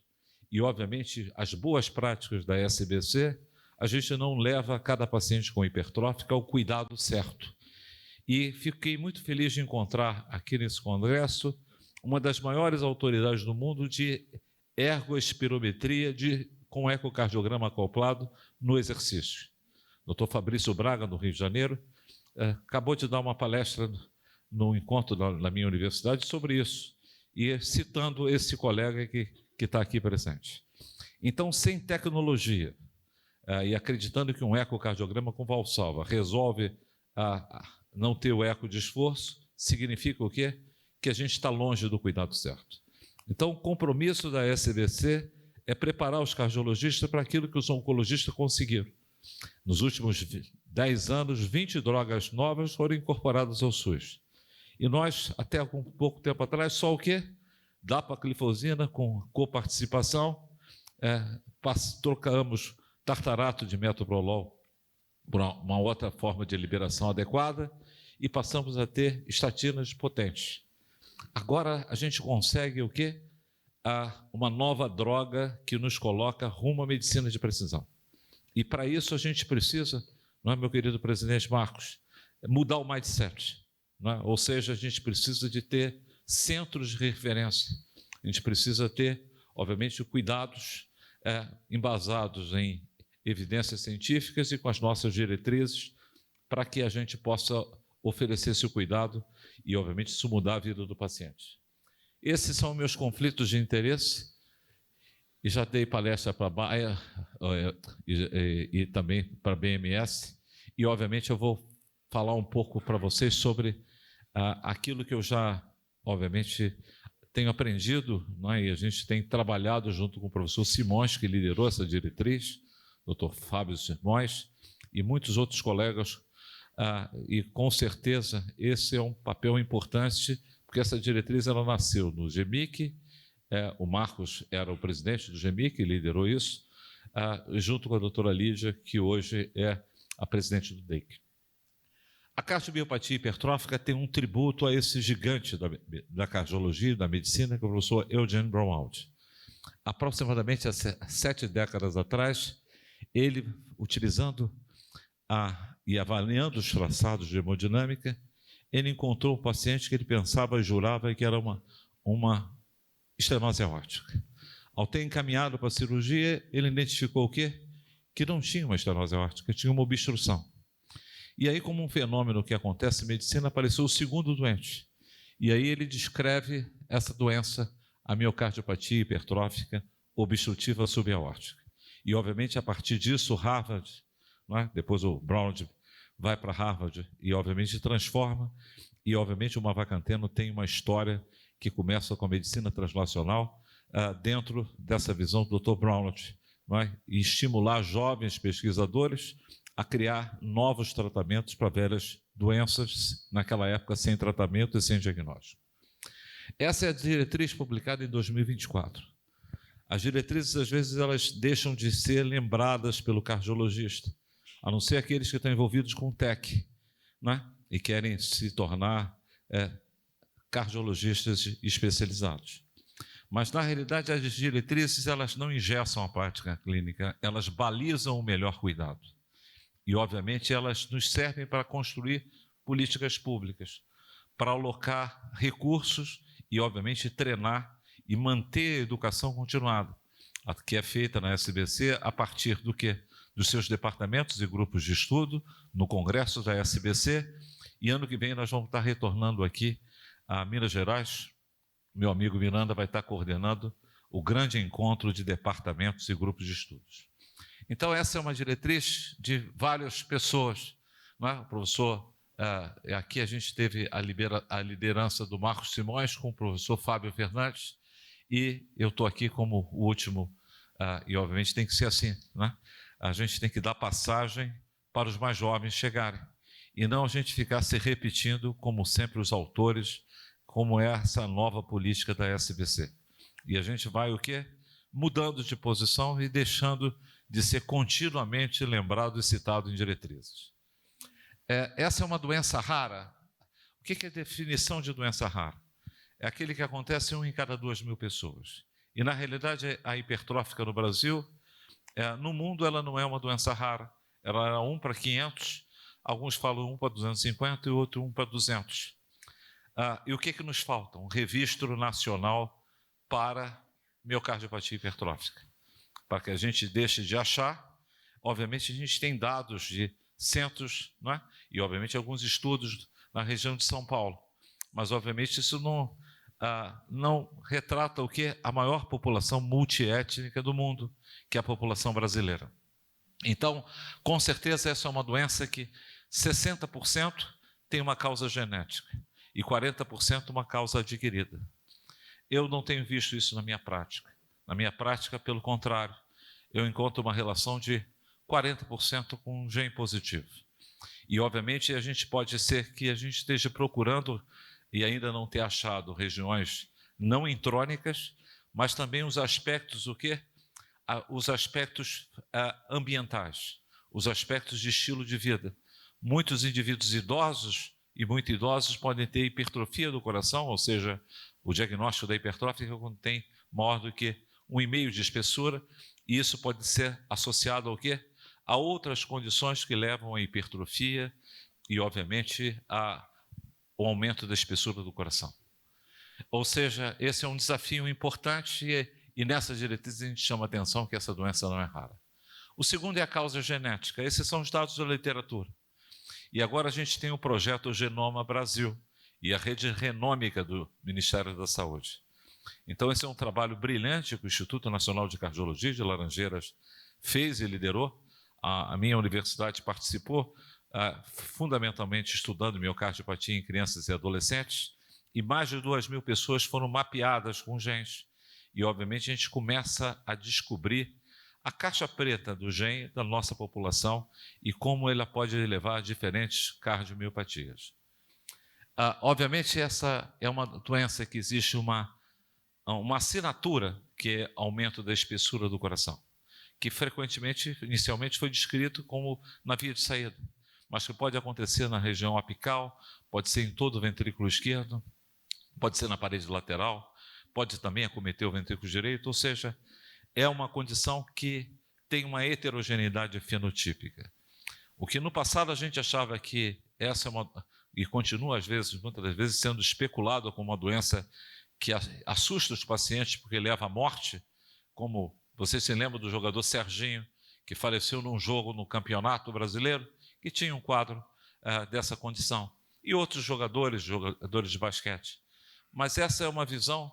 e, obviamente, as boas práticas da SBC, a gente não leva cada paciente com hipertrófica ao cuidado certo. E fiquei muito feliz de encontrar aqui nesse congresso uma das maiores autoridades do mundo de ergoespirometria com ecocardiograma acoplado no exercício. Dr. Fabrício Braga, do Rio de Janeiro, acabou de dar uma palestra no encontro na minha universidade sobre isso, e citando esse colega que está aqui presente. Então, sem tecnologia, e acreditando que um ecocardiograma com Valsalva resolve não ter o eco de esforço, significa o quê? Que a gente está longe do cuidado certo. Então, o compromisso da SBC é preparar os cardiologistas para aquilo que os oncologistas conseguiram. Nos últimos 10 anos, 20 drogas novas foram incorporadas ao SUS. E nós, até há pouco tempo atrás, só o quê? Dapagliflozina com coparticipação, trocamos tartarato de metoprolol por uma outra forma de liberação adequada e passamos a ter estatinas potentes. Agora a gente consegue o quê? Uma nova droga que nos coloca rumo à medicina de precisão. E para isso a gente precisa, não é, meu querido presidente Marcos, mudar o mindset. Não é? Ou seja, a gente precisa de ter centros de referência. A gente precisa ter, obviamente, cuidados embasados em evidências científicas e com as nossas diretrizes para que a gente possa oferecer esse cuidado e, obviamente, isso mudar a vida do paciente. Esses são meus conflitos de interesse. E já dei palestra para a Baia e também para a BMS. E, obviamente, eu vou falar um pouco para vocês sobre aquilo que eu já, obviamente, tenho aprendido, não é? E a gente tem trabalhado junto com o professor Simões, que liderou essa diretriz, Dr. Fábio Simões, e muitos outros colegas. E, com certeza, esse é um papel importante, porque essa diretriz ela nasceu no GEMIC. O Marcos era o presidente do GEMIC, liderou isso, junto com a doutora Lídia, que hoje é a presidente do DEIC. A cardiomiopatia hipertrófica tem um tributo a esse gigante da cardiologia e da medicina, que é o professor Eugene Braunwald. Aproximadamente há 7 décadas atrás, ele, utilizando e avaliando os traçados de hemodinâmica, ele encontrou um paciente que ele pensava e jurava que era uma estenose aórtica. Ao ter encaminhado para a cirurgia, ele identificou o quê? Que não tinha uma estenose aórtica, tinha uma obstrução. E aí, como um fenômeno que acontece em medicina, apareceu o segundo doente. E aí ele descreve essa doença, a miocardiopatia hipertrófica obstrutiva subaórtica. E, obviamente, a partir disso, Harvard, não é? Depois o Brown vai para Harvard e, obviamente, transforma. E, obviamente, o Mavacanteno tem uma história que começa com a medicina translacional dentro dessa visão do Dr. Brownlow, não é? E estimular jovens pesquisadores a criar novos tratamentos para velhas doenças, naquela época sem tratamento e sem diagnóstico. Essa é a diretriz publicada em 2024. As diretrizes, às vezes, elas deixam de ser lembradas pelo cardiologista, a não ser aqueles que estão envolvidos com TEC, né? E querem se tornar cardiologistas especializados. Mas, na realidade, as diretrizes elas não engessam a prática clínica, elas balizam o melhor cuidado. E, obviamente, elas nos servem para construir políticas públicas, para alocar recursos e, obviamente, treinar e manter a educação continuada, a que é feita na SBC a partir do quê? Dos seus departamentos e grupos de estudo, no congresso da SBC, e ano que vem nós vamos estar retornando aqui a Minas Gerais. Meu amigo Miranda vai estar coordenando o grande encontro de departamentos e grupos de estudos. Então, essa é uma diretriz de várias pessoas, não é? O professor, aqui a gente teve a liderança do Marcos Simões com o professor Fábio Fernandes, e eu estou aqui como o último, e obviamente tem que ser assim, né? A gente tem que dar passagem para os mais jovens chegarem, e não a gente ficar se repetindo, como sempre os autores, como é essa nova política da SBC. E a gente vai o quê? Mudando de posição e deixando de ser continuamente lembrado e citado em diretrizes. Essa é uma doença rara. O que é a definição de doença rara? É aquele que acontece em 1 em cada 2.000 pessoas. E, na realidade, a hipertrófica no Brasil, no mundo, ela não é uma doença rara. Ela é 1 para 500, alguns falam 1 para 250 e outro 1 para 200. E o que nos falta? Um registro nacional para miocardiopatia hipertrófica, para que a gente deixe de achar. Obviamente, a gente tem dados de centros, não é? E, obviamente, alguns estudos na região de São Paulo, mas, obviamente, isso não retrata o que? A maior população multiétnica do mundo, que é a população brasileira. Então, com certeza, essa é uma doença que 60% tem uma causa genética e 40% uma causa adquirida. Eu não tenho visto isso na minha prática. Na minha prática, pelo contrário, eu encontro uma relação de 40% com um gene positivo. E, obviamente, a gente pode ser que a gente esteja procurando e ainda não ter achado regiões não intrônicas, mas também os aspectos, o quê? Os aspectos ambientais, os aspectos de estilo de vida. Muitos indivíduos idosos e muito idosos podem ter hipertrofia do coração, ou seja, o diagnóstico da hipertrófica quando tem maior do que 1,5 de espessura, e isso pode ser associado ao quê? A outras condições que levam à hipertrofia e, obviamente, ao aumento da espessura do coração. Ou seja, esse é um desafio importante e nessa diretriz a gente chama a atenção que essa doença não é rara. O segundo é a causa genética. Esses são os dados da literatura. E agora a gente tem o projeto Genoma Brasil e a rede renômica do Ministério da Saúde. Então, esse é um trabalho brilhante que o Instituto Nacional de Cardiologia de Laranjeiras fez e liderou. A minha universidade participou, fundamentalmente estudando miocardiopatia em crianças e adolescentes, e mais de 2.000 pessoas foram mapeadas com genes. E, obviamente, a gente começa a descobrir a caixa preta do gene da nossa população e como ela pode levar a diferentes cardiomiopatias. Obviamente, essa é uma doença que existe uma assinatura, que é aumento da espessura do coração, que frequentemente, inicialmente, foi descrito como na via de saída, mas que pode acontecer na região apical, pode ser em todo o ventrículo esquerdo, pode ser na parede lateral, pode também acometer o ventrículo direito, ou seja, é uma condição que tem uma heterogeneidade fenotípica. O que no passado a gente achava que essa é uma... e continua, às vezes, muitas das vezes, sendo especulado como uma doença que assusta os pacientes porque leva à morte, como você se lembra do jogador Serginho, que faleceu num jogo no Campeonato Brasileiro, que tinha um quadro dessa condição. E outros jogadores de basquete. Mas essa é uma visão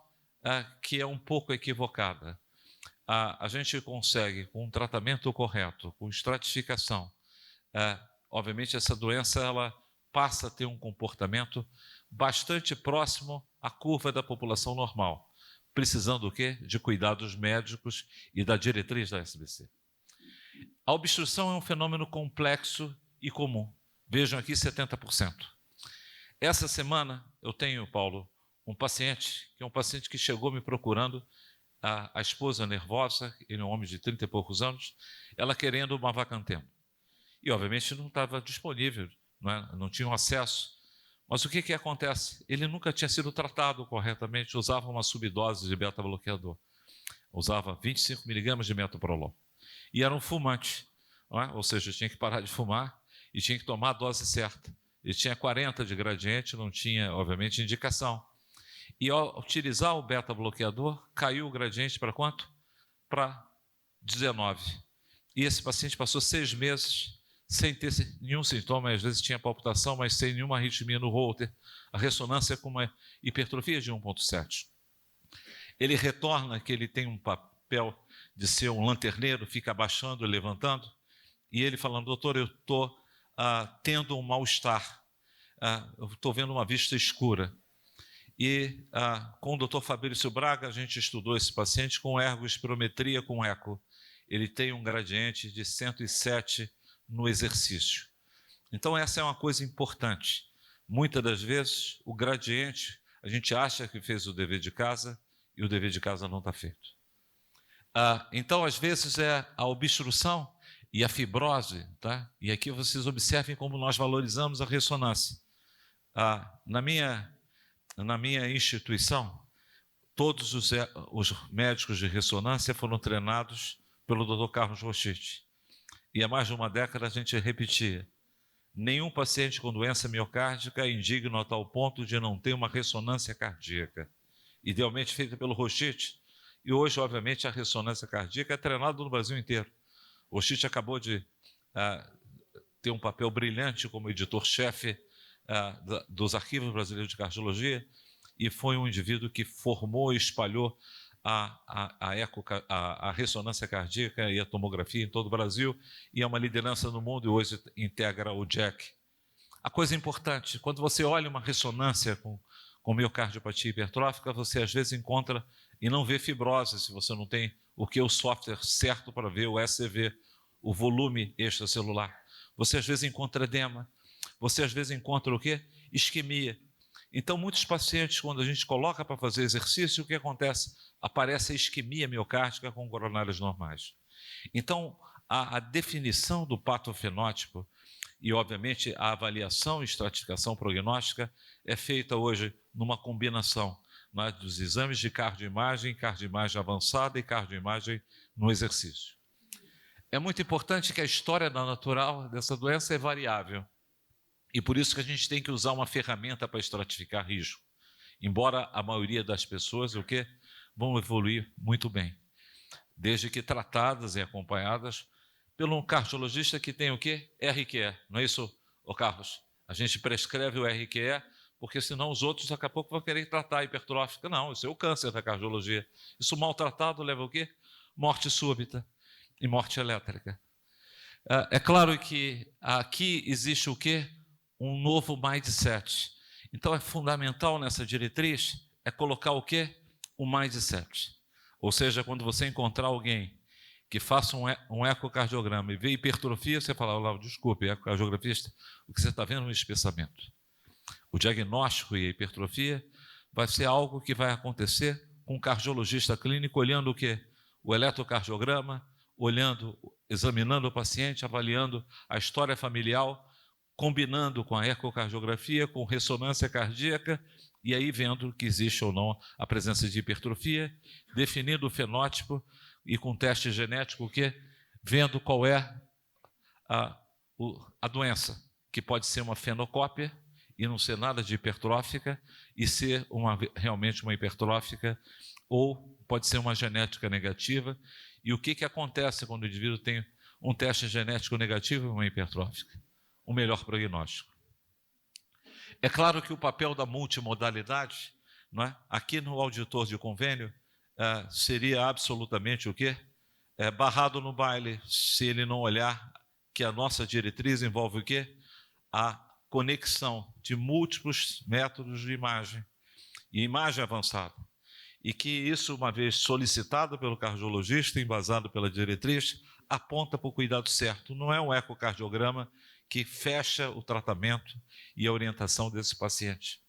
que é um pouco equivocada. A gente consegue, com um tratamento correto, com estratificação, obviamente essa doença ela passa a ter um comportamento bastante próximo à curva da população normal, precisando do quê? De cuidados médicos e da diretriz da SBC. A obstrução é um fenômeno complexo e comum. Vejam aqui 70%. Essa semana eu tenho, Paulo, um paciente, que é um paciente que chegou me procurando, a esposa nervosa, ele é um homem de 30 e poucos anos, ela querendo uma vacantemo. E, obviamente, não estava disponível, não tinha acesso. Mas o que acontece? Ele nunca tinha sido tratado corretamente, usava uma subdose de beta-bloqueador. Usava 25 miligramas de metoprolol. E era um fumante, ou seja, tinha que parar de fumar e tinha que tomar a dose certa. Ele tinha 40 de gradiente, não tinha, obviamente, indicação. E ao utilizar o beta-bloqueador, caiu o gradiente para quanto? Para 19. E esse paciente passou 6 meses sem ter nenhum sintoma, às vezes tinha palpitação, mas sem nenhuma arritmia no Holter, a ressonância com uma hipertrofia de 1,7. Ele retorna que ele tem um papel de ser um lanterneiro, fica abaixando e levantando, e ele falando, doutor, eu estou tendo um mal-estar, eu estou vendo uma vista escura. E com o doutor Fabrício Braga, a gente estudou esse paciente com ergoespirometria com eco. Ele tem um gradiente de 107 no exercício. Então, essa é uma coisa importante. Muitas das vezes, o gradiente, a gente acha que fez o dever de casa e o dever de casa não está feito. Então, às vezes, é a obstrução e a fibrose, tá? E aqui vocês observem como nós valorizamos a ressonância. Na minha instituição, todos os médicos de ressonância foram treinados pelo Dr. Carlos Rochite. E há mais de uma década a gente repetia: nenhum paciente com doença miocárdica é indigno a tal ponto de não ter uma ressonância cardíaca, idealmente feita pelo Rochite. E hoje, obviamente, a ressonância cardíaca é treinada no Brasil inteiro. O Rochite acabou de ter um papel brilhante como editor-chefe dos arquivos brasileiros de cardiologia, e foi um indivíduo que formou e espalhou a ressonância cardíaca e a tomografia em todo o Brasil, e é uma liderança no mundo, e hoje integra o JACC. A coisa importante, quando você olha uma ressonância com miocardiopatia hipertrófica, você às vezes encontra e não vê fibrose, se você não tem o software certo para ver o SCV, o volume extracelular. Você às vezes encontra edema, você às vezes encontra o quê? Isquemia. Então, muitos pacientes, quando a gente coloca para fazer exercício, o que acontece? Aparece a isquemia miocárdica com coronárias normais. Então, a definição do patofenótipo e, obviamente, a avaliação e estratificação prognóstica é feita hoje numa combinação dos exames de cardioimagem avançada e cardioimagem no exercício. É muito importante que a história natural dessa doença é variável. E por isso que a gente tem que usar uma ferramenta para estratificar risco. Embora a maioria das pessoas vão evoluir muito bem, desde que tratadas e acompanhadas por um cardiologista que tem RQE. Não é isso, Carlos? A gente prescreve o RQE, porque senão os outros daqui a pouco vão querer tratar a hipertrófica. Não, isso é o câncer da cardiologia. Isso maltratado leva o quê? Morte súbita e morte elétrica. É claro que aqui existe um novo mindset. Então, é fundamental nessa diretriz colocar o mindset. Ou seja, quando você encontrar alguém que faça um ecocardiograma e vê hipertrofia, você fala, desculpe, ecocardiografista, o que você está vendo é um espessamento. O diagnóstico e a hipertrofia vai ser algo que vai acontecer com o cardiologista clínico olhando o eletrocardiograma, examinando o paciente, avaliando a história familiar, combinando com a ecocardiografia, com ressonância cardíaca, e aí vendo que existe ou não a presença de hipertrofia, definindo o fenótipo e com teste genético, vendo qual é a doença, que pode ser uma fenocópia e não ser nada de hipertrófica, e ser realmente uma hipertrófica, ou pode ser uma genética negativa. E o que acontece quando o indivíduo tem um teste genético negativo e uma hipertrófica? Um melhor prognóstico. É claro que o papel da multimodalidade, não é? Aqui no auditor de convênio, seria absolutamente o quê? Barrado no baile, se ele não olhar que a nossa diretriz envolve o quê? A conexão de múltiplos métodos de imagem, e imagem avançada. E que isso, uma vez solicitado pelo cardiologista, embasado pela diretriz, aponta para o cuidado certo. Não é um ecocardiograma que fecha o tratamento e a orientação desse paciente.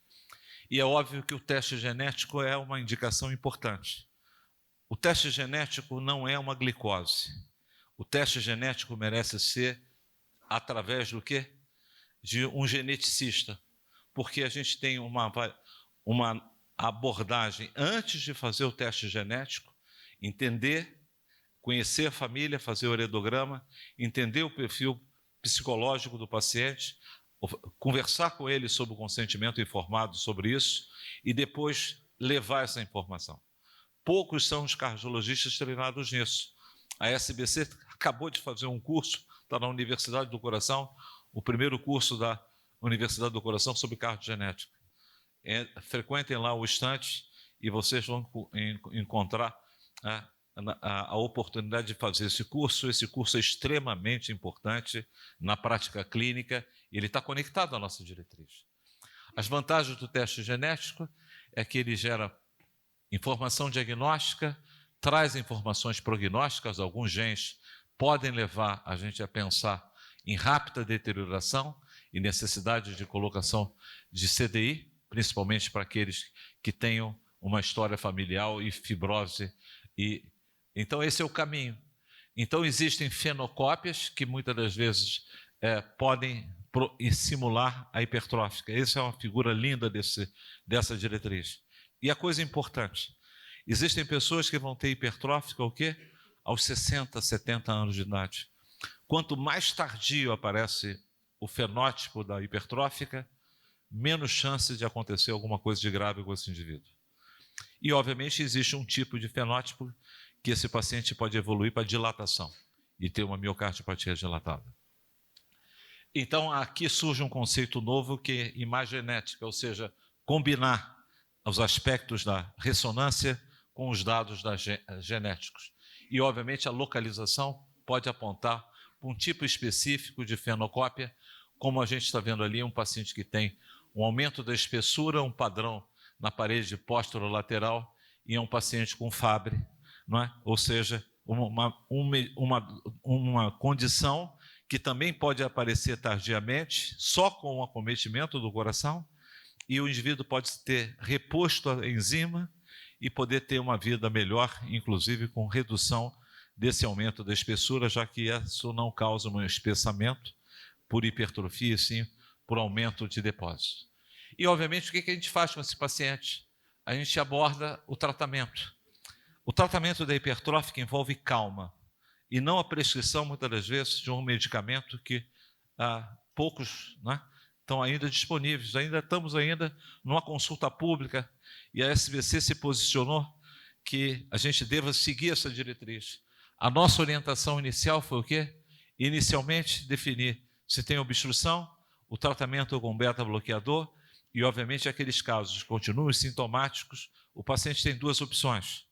E é óbvio que o teste genético é uma indicação importante. O teste genético não é uma glicose. O teste genético merece ser através do quê? De um geneticista, porque a gente tem uma abordagem antes de fazer o teste genético, entender, conhecer a família, fazer o heredograma, entender o perfil psicológico do paciente, conversar com ele sobre o consentimento informado sobre isso e depois levar essa informação. Poucos são os cardiologistas treinados nisso. A SBC acabou de fazer um curso, está na Universidade do Coração, o primeiro curso da Universidade do Coração sobre cardiogenética. Frequentem lá o estande e vocês vão encontrar a oportunidade de fazer esse curso. Esse curso é extremamente importante na prática clínica e ele está conectado à nossa diretriz. As vantagens do teste genético é que ele gera informação diagnóstica, traz informações prognósticas. Alguns genes podem levar a gente a pensar em rápida deterioração e necessidade de colocação de CDI, principalmente para aqueles que tenham uma história familiar e fibrose. Então, esse é o caminho. Então, existem fenocópias que muitas das vezes podem simular a hipertrófica. Essa é uma figura linda dessa diretriz. E a coisa importante, existem pessoas que vão ter hipertrófica o quê? Aos 60, 70 anos de idade. Quanto mais tardio aparece o fenótipo da hipertrófica, menos chance de acontecer alguma coisa de grave com esse indivíduo. E, obviamente, existe um tipo de fenótipo que esse paciente pode evoluir para dilatação e ter uma miocardiopatia dilatada. Então, aqui surge um conceito novo que é imagenética, ou seja, combinar os aspectos da ressonância com os dados genéticos. E, obviamente, a localização pode apontar para um tipo específico de fenocópia, como a gente está vendo ali, um paciente que tem um aumento da espessura, um padrão na parede posterolateral, e é um paciente com Fabry, não é? Ou seja, uma condição que também pode aparecer tardiamente, só com o acometimento do coração, e o indivíduo pode ter reposto a enzima e poder ter uma vida melhor, inclusive com redução desse aumento da espessura, já que isso não causa um espessamento por hipertrofia, sim por aumento de depósito. E, obviamente, o que a gente faz com esse paciente? A gente aborda o tratamento. O tratamento da hipertrófica envolve calma, e não a prescrição, muitas das vezes, de um medicamento que poucos estão ainda disponíveis. Estamos numa consulta pública, e a SBC se posicionou que a gente deva seguir essa diretriz. A nossa orientação inicial foi o quê? Inicialmente, definir se tem obstrução, o tratamento com beta-bloqueador, e, obviamente, aqueles casos que continuam sintomáticos, o paciente tem duas opções: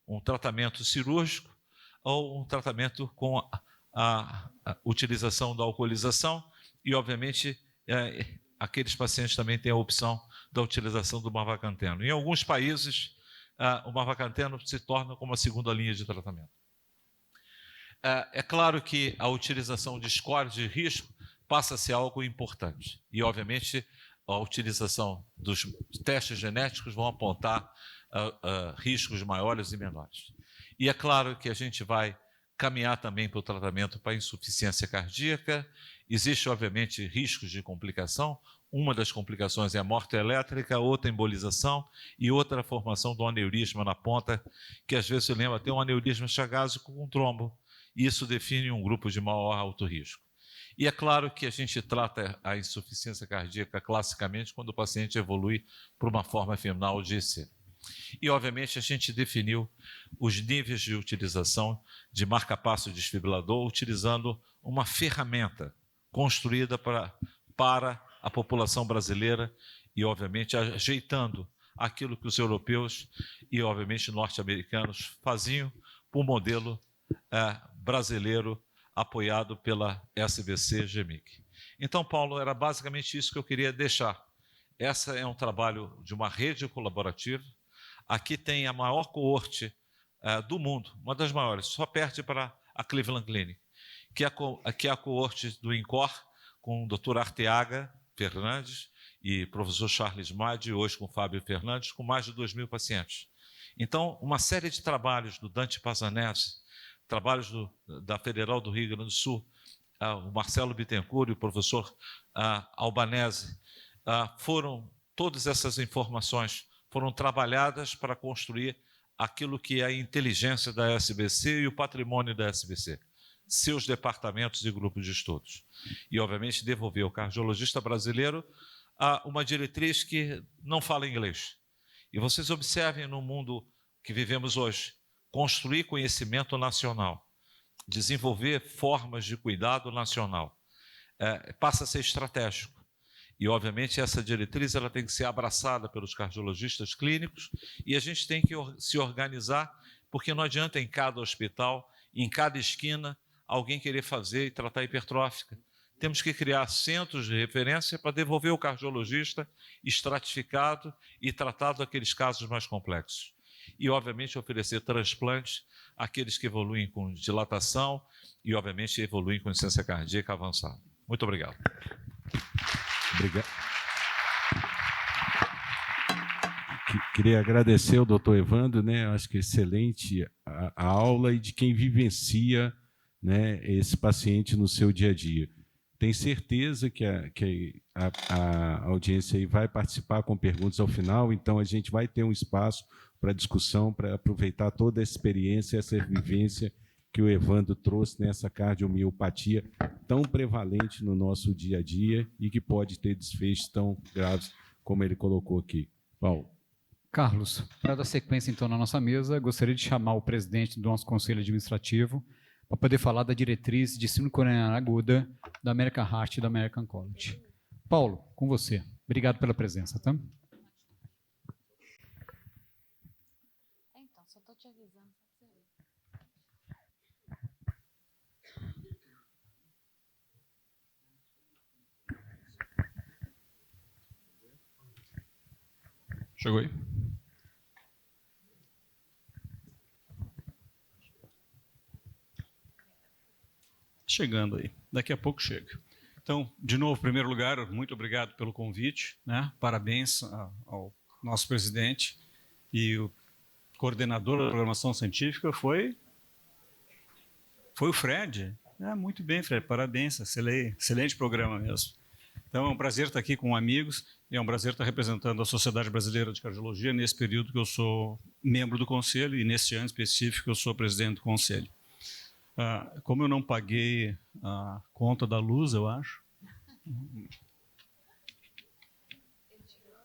um tratamento cirúrgico ou um tratamento com a utilização da alcoolização, e, obviamente, aqueles pacientes também têm a opção da utilização do mavacanteno. Em alguns países, o mavacanteno se torna como a segunda linha de tratamento. É claro que a utilização de score de risco passa a ser algo importante. E, obviamente, a utilização dos testes genéticos vão apontar riscos maiores e menores. E é claro que a gente vai caminhar também para o tratamento para insuficiência cardíaca. Existe, obviamente, riscos de complicação. Uma das complicações é a morte elétrica, outra embolização e outra a formação do aneurisma na ponta, que às vezes se lembra até um aneurisma chagásico com trombo. Isso define um grupo de maior alto risco. E é claro que a gente trata a insuficiência cardíaca classicamente quando o paciente evolui para uma forma final de IC. E, obviamente, a gente definiu os níveis de utilização de marca-passo desfibrilador utilizando uma ferramenta construída para a população brasileira e, obviamente, ajeitando aquilo que os europeus e, obviamente, norte-americanos faziam por modelo brasileiro apoiado pela SBC-GMIC. Então, Paulo, era basicamente isso que eu queria deixar. Essa é um trabalho de uma rede colaborativa. Aqui tem a maior coorte do mundo, uma das maiores, só perde para a Cleveland Clinic, que é a coorte do INCOR, com o Dr. Arteaga Fernandes e professor Charles Madi, hoje com o Fábio Fernandes, com mais de 2.000 pacientes. Então, uma série de trabalhos do Dante Pazanese, trabalhos da Federal do Rio Grande do Sul, o Marcelo Bittencourt e o professor Albanese, todas essas informações foram trabalhadas para construir aquilo que é a inteligência da SBC e o patrimônio da SBC, seus departamentos e grupos de estudos. E, obviamente, devolver ao cardiologista brasileiro uma diretriz que não fala inglês. E vocês observem no mundo que vivemos hoje, construir conhecimento nacional, desenvolver formas de cuidado nacional, passa a ser estratégico. E, obviamente, essa diretriz ela tem que ser abraçada pelos cardiologistas clínicos e a gente tem que se organizar, porque não adianta em cada hospital, em cada esquina, alguém querer fazer e tratar hipertrófica. Temos que criar centros de referência para devolver o cardiologista estratificado e tratado aqueles casos mais complexos. E, obviamente, oferecer transplantes àqueles que evoluem com dilatação e, obviamente, evoluem com insuficiência cardíaca avançada. Muito obrigado. Obrigado. Queria agradecer ao doutor Evandro, né? Acho que é excelente a aula e de quem vivencia, né, esse paciente no seu dia a dia. Tenho certeza que a audiência aí vai participar com perguntas ao final, então a gente vai ter um espaço para discussão, para aproveitar toda a experiência, essa vivência que o Evandro trouxe nessa cardiomiopatia tão prevalente no nosso dia a dia e que pode ter desfechos tão graves como ele colocou aqui. Paulo. Carlos, para dar sequência então na nossa mesa, gostaria de chamar o presidente do nosso conselho administrativo para poder falar da diretriz de síndrome coronária aguda da American Heart e da American College. Paulo, com você. Obrigado pela presença, tá? Então, só estou te avisando. Chegou aí? Chegando aí. Daqui a pouco chega. Então, de novo, em primeiro lugar, muito obrigado pelo convite, né? Parabéns ao nosso presidente e o coordenador da programação científica foi o Fred. Muito bem, Fred, parabéns, excelente programa mesmo. Então, é um prazer estar aqui com amigos e é um prazer estar representando a Sociedade Brasileira de Cardiologia nesse período que eu sou membro do conselho e nesse ano específico eu sou presidente do conselho. Como eu não paguei a conta da luz, eu acho,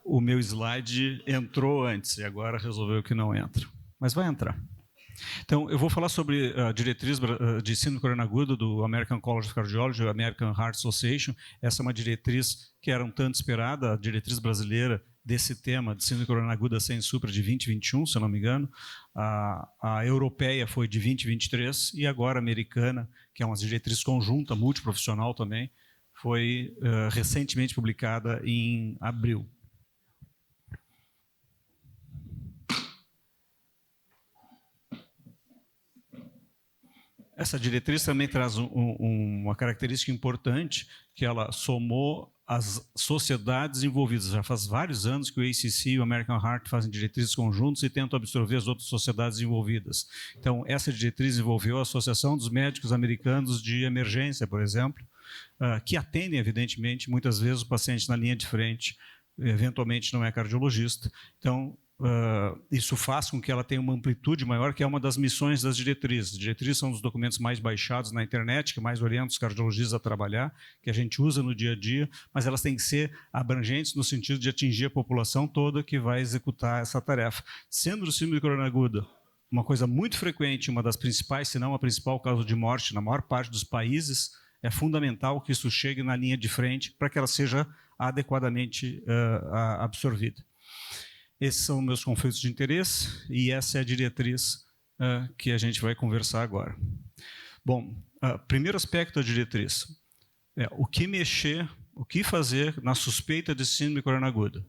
o meu slide entrou antes e agora resolveu que não entra, mas vai entrar. Então, eu vou falar sobre a diretriz de síndrome coronária aguda do American College of Cardiology, American Heart Association. Essa é uma diretriz que era um tanto esperada, a diretriz brasileira desse tema de síndrome coronária aguda sem supra de 2021, se eu não me engano. A europeia foi de 2023 e agora a americana, que é uma diretriz conjunta, multiprofissional também, foi recentemente publicada em abril. Essa diretriz também traz uma característica importante, que ela somou as sociedades envolvidas. Já faz vários anos que o ACC e o American Heart fazem diretrizes conjuntos e tentam absorver as outras sociedades envolvidas. Então, essa diretriz envolveu a Associação dos Médicos Americanos de Emergência, por exemplo, que atendem, evidentemente, muitas vezes o paciente na linha de frente, eventualmente não é cardiologista. Então, isso faz com que ela tenha uma amplitude maior, que é uma das missões das diretrizes. As diretrizes são os documentos mais baixados na internet, que mais orientam os cardiologistas a trabalhar, que a gente usa no dia a dia, mas elas têm que ser abrangentes no sentido de atingir a população toda que vai executar essa tarefa. Sendo o síndrome de coronária aguda uma coisa muito frequente, uma das principais, se não a principal causa de morte na maior parte dos países, é fundamental que isso chegue na linha de frente para que ela seja adequadamente absorvida. Esses são meus conflitos de interesse e essa é a diretriz que a gente vai conversar agora. Bom, primeiro aspecto da diretriz é o que mexer, o que fazer na suspeita de síndrome de coronária aguda.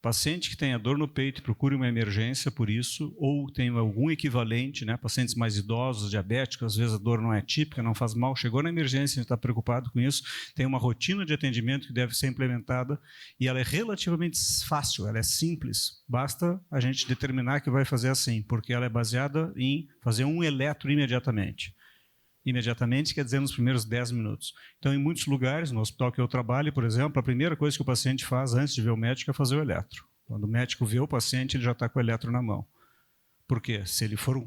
Paciente que tenha dor no peito, procure uma emergência por isso, ou tenha algum equivalente, né? Pacientes mais idosos, diabéticos, às vezes a dor não é típica, não faz mal, chegou na emergência, a gente está preocupado com isso, tem uma rotina de atendimento que deve ser implementada e ela é relativamente fácil, ela é simples, basta a gente determinar que vai fazer assim, porque ela é baseada em fazer um eletro imediatamente. Imediatamente quer dizer nos primeiros 10 minutos. Então, em muitos lugares, no hospital que eu trabalho, por exemplo, a primeira coisa que o paciente faz antes de ver o médico é fazer o eletro. Quando o médico vê o paciente, ele já está com o eletro na mão. Por quê? Se ele for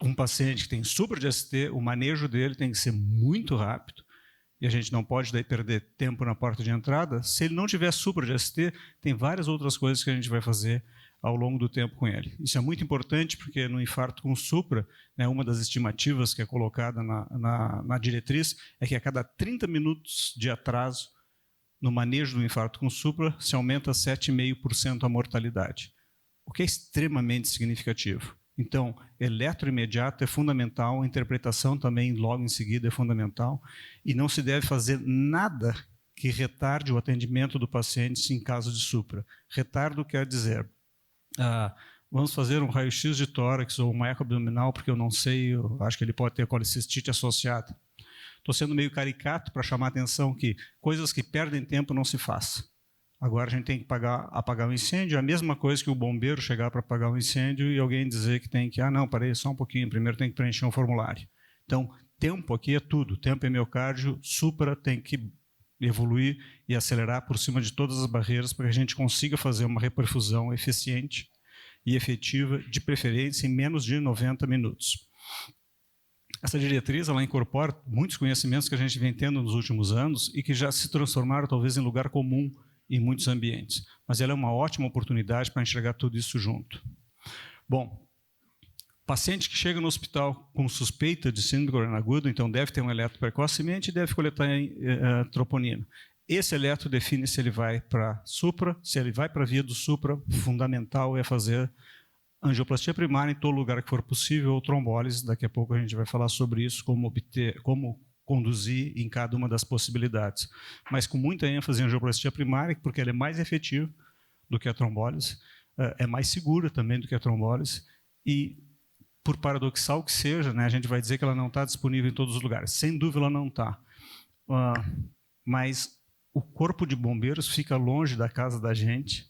um paciente que tem supra de ST, o manejo dele tem que ser muito rápido, e a gente não pode daí perder tempo na porta de entrada. Se ele não tiver supra de ST, tem várias outras coisas que a gente vai fazer ao longo do tempo com ele. Isso é muito importante porque no infarto com supra, né, uma das estimativas que é colocada na diretriz é que a cada 30 minutos de atraso no manejo do infarto com supra se aumenta 7,5% a mortalidade, o que é extremamente significativo. Então, eletro imediato é fundamental, a interpretação também logo em seguida é fundamental e não se deve fazer nada que retarde o atendimento do paciente em caso de supra. Retardo quer dizer vamos fazer um raio-x de tórax ou uma eco abdominal, porque eu não sei, eu acho que ele pode ter colicistite associada. Estou sendo meio caricato para chamar a atenção que coisas que perdem tempo não se faz. Agora a gente tem que apagar o incêndio, é a mesma coisa que o bombeiro chegar para apagar o incêndio e alguém dizer que tem que, não, parei só um pouquinho, primeiro tem que preencher um formulário. Então, tempo aqui é tudo, tempo é miocárdio, supra tem que evoluir e acelerar por cima de todas as barreiras para que a gente consiga fazer uma reperfusão eficiente e efetiva, de preferência em menos de 90 minutos. Essa diretriz ela incorpora muitos conhecimentos que a gente vem tendo nos últimos anos e que já se transformaram talvez em lugar comum em muitos ambientes, mas ela é uma ótima oportunidade para enxergar tudo isso junto. Bom, paciente que chega no hospital com suspeita de síndrome de coronária aguda, então deve ter um eletro precocemente e deve coletar troponina. Esse eletro define se ele vai para supra, se ele vai para a via do supra, fundamental é fazer angioplastia primária em todo lugar que for possível, ou trombólise, daqui a pouco a gente vai falar sobre isso, como conduzir em cada uma das possibilidades. Mas com muita ênfase em angioplastia primária, porque ela é mais efetiva do que a trombólise, é mais segura também do que a trombólise, e por paradoxal que seja, né, a gente vai dizer que ela não está disponível em todos os lugares. Sem dúvida ela não está. Mas o corpo de bombeiros fica longe da casa da gente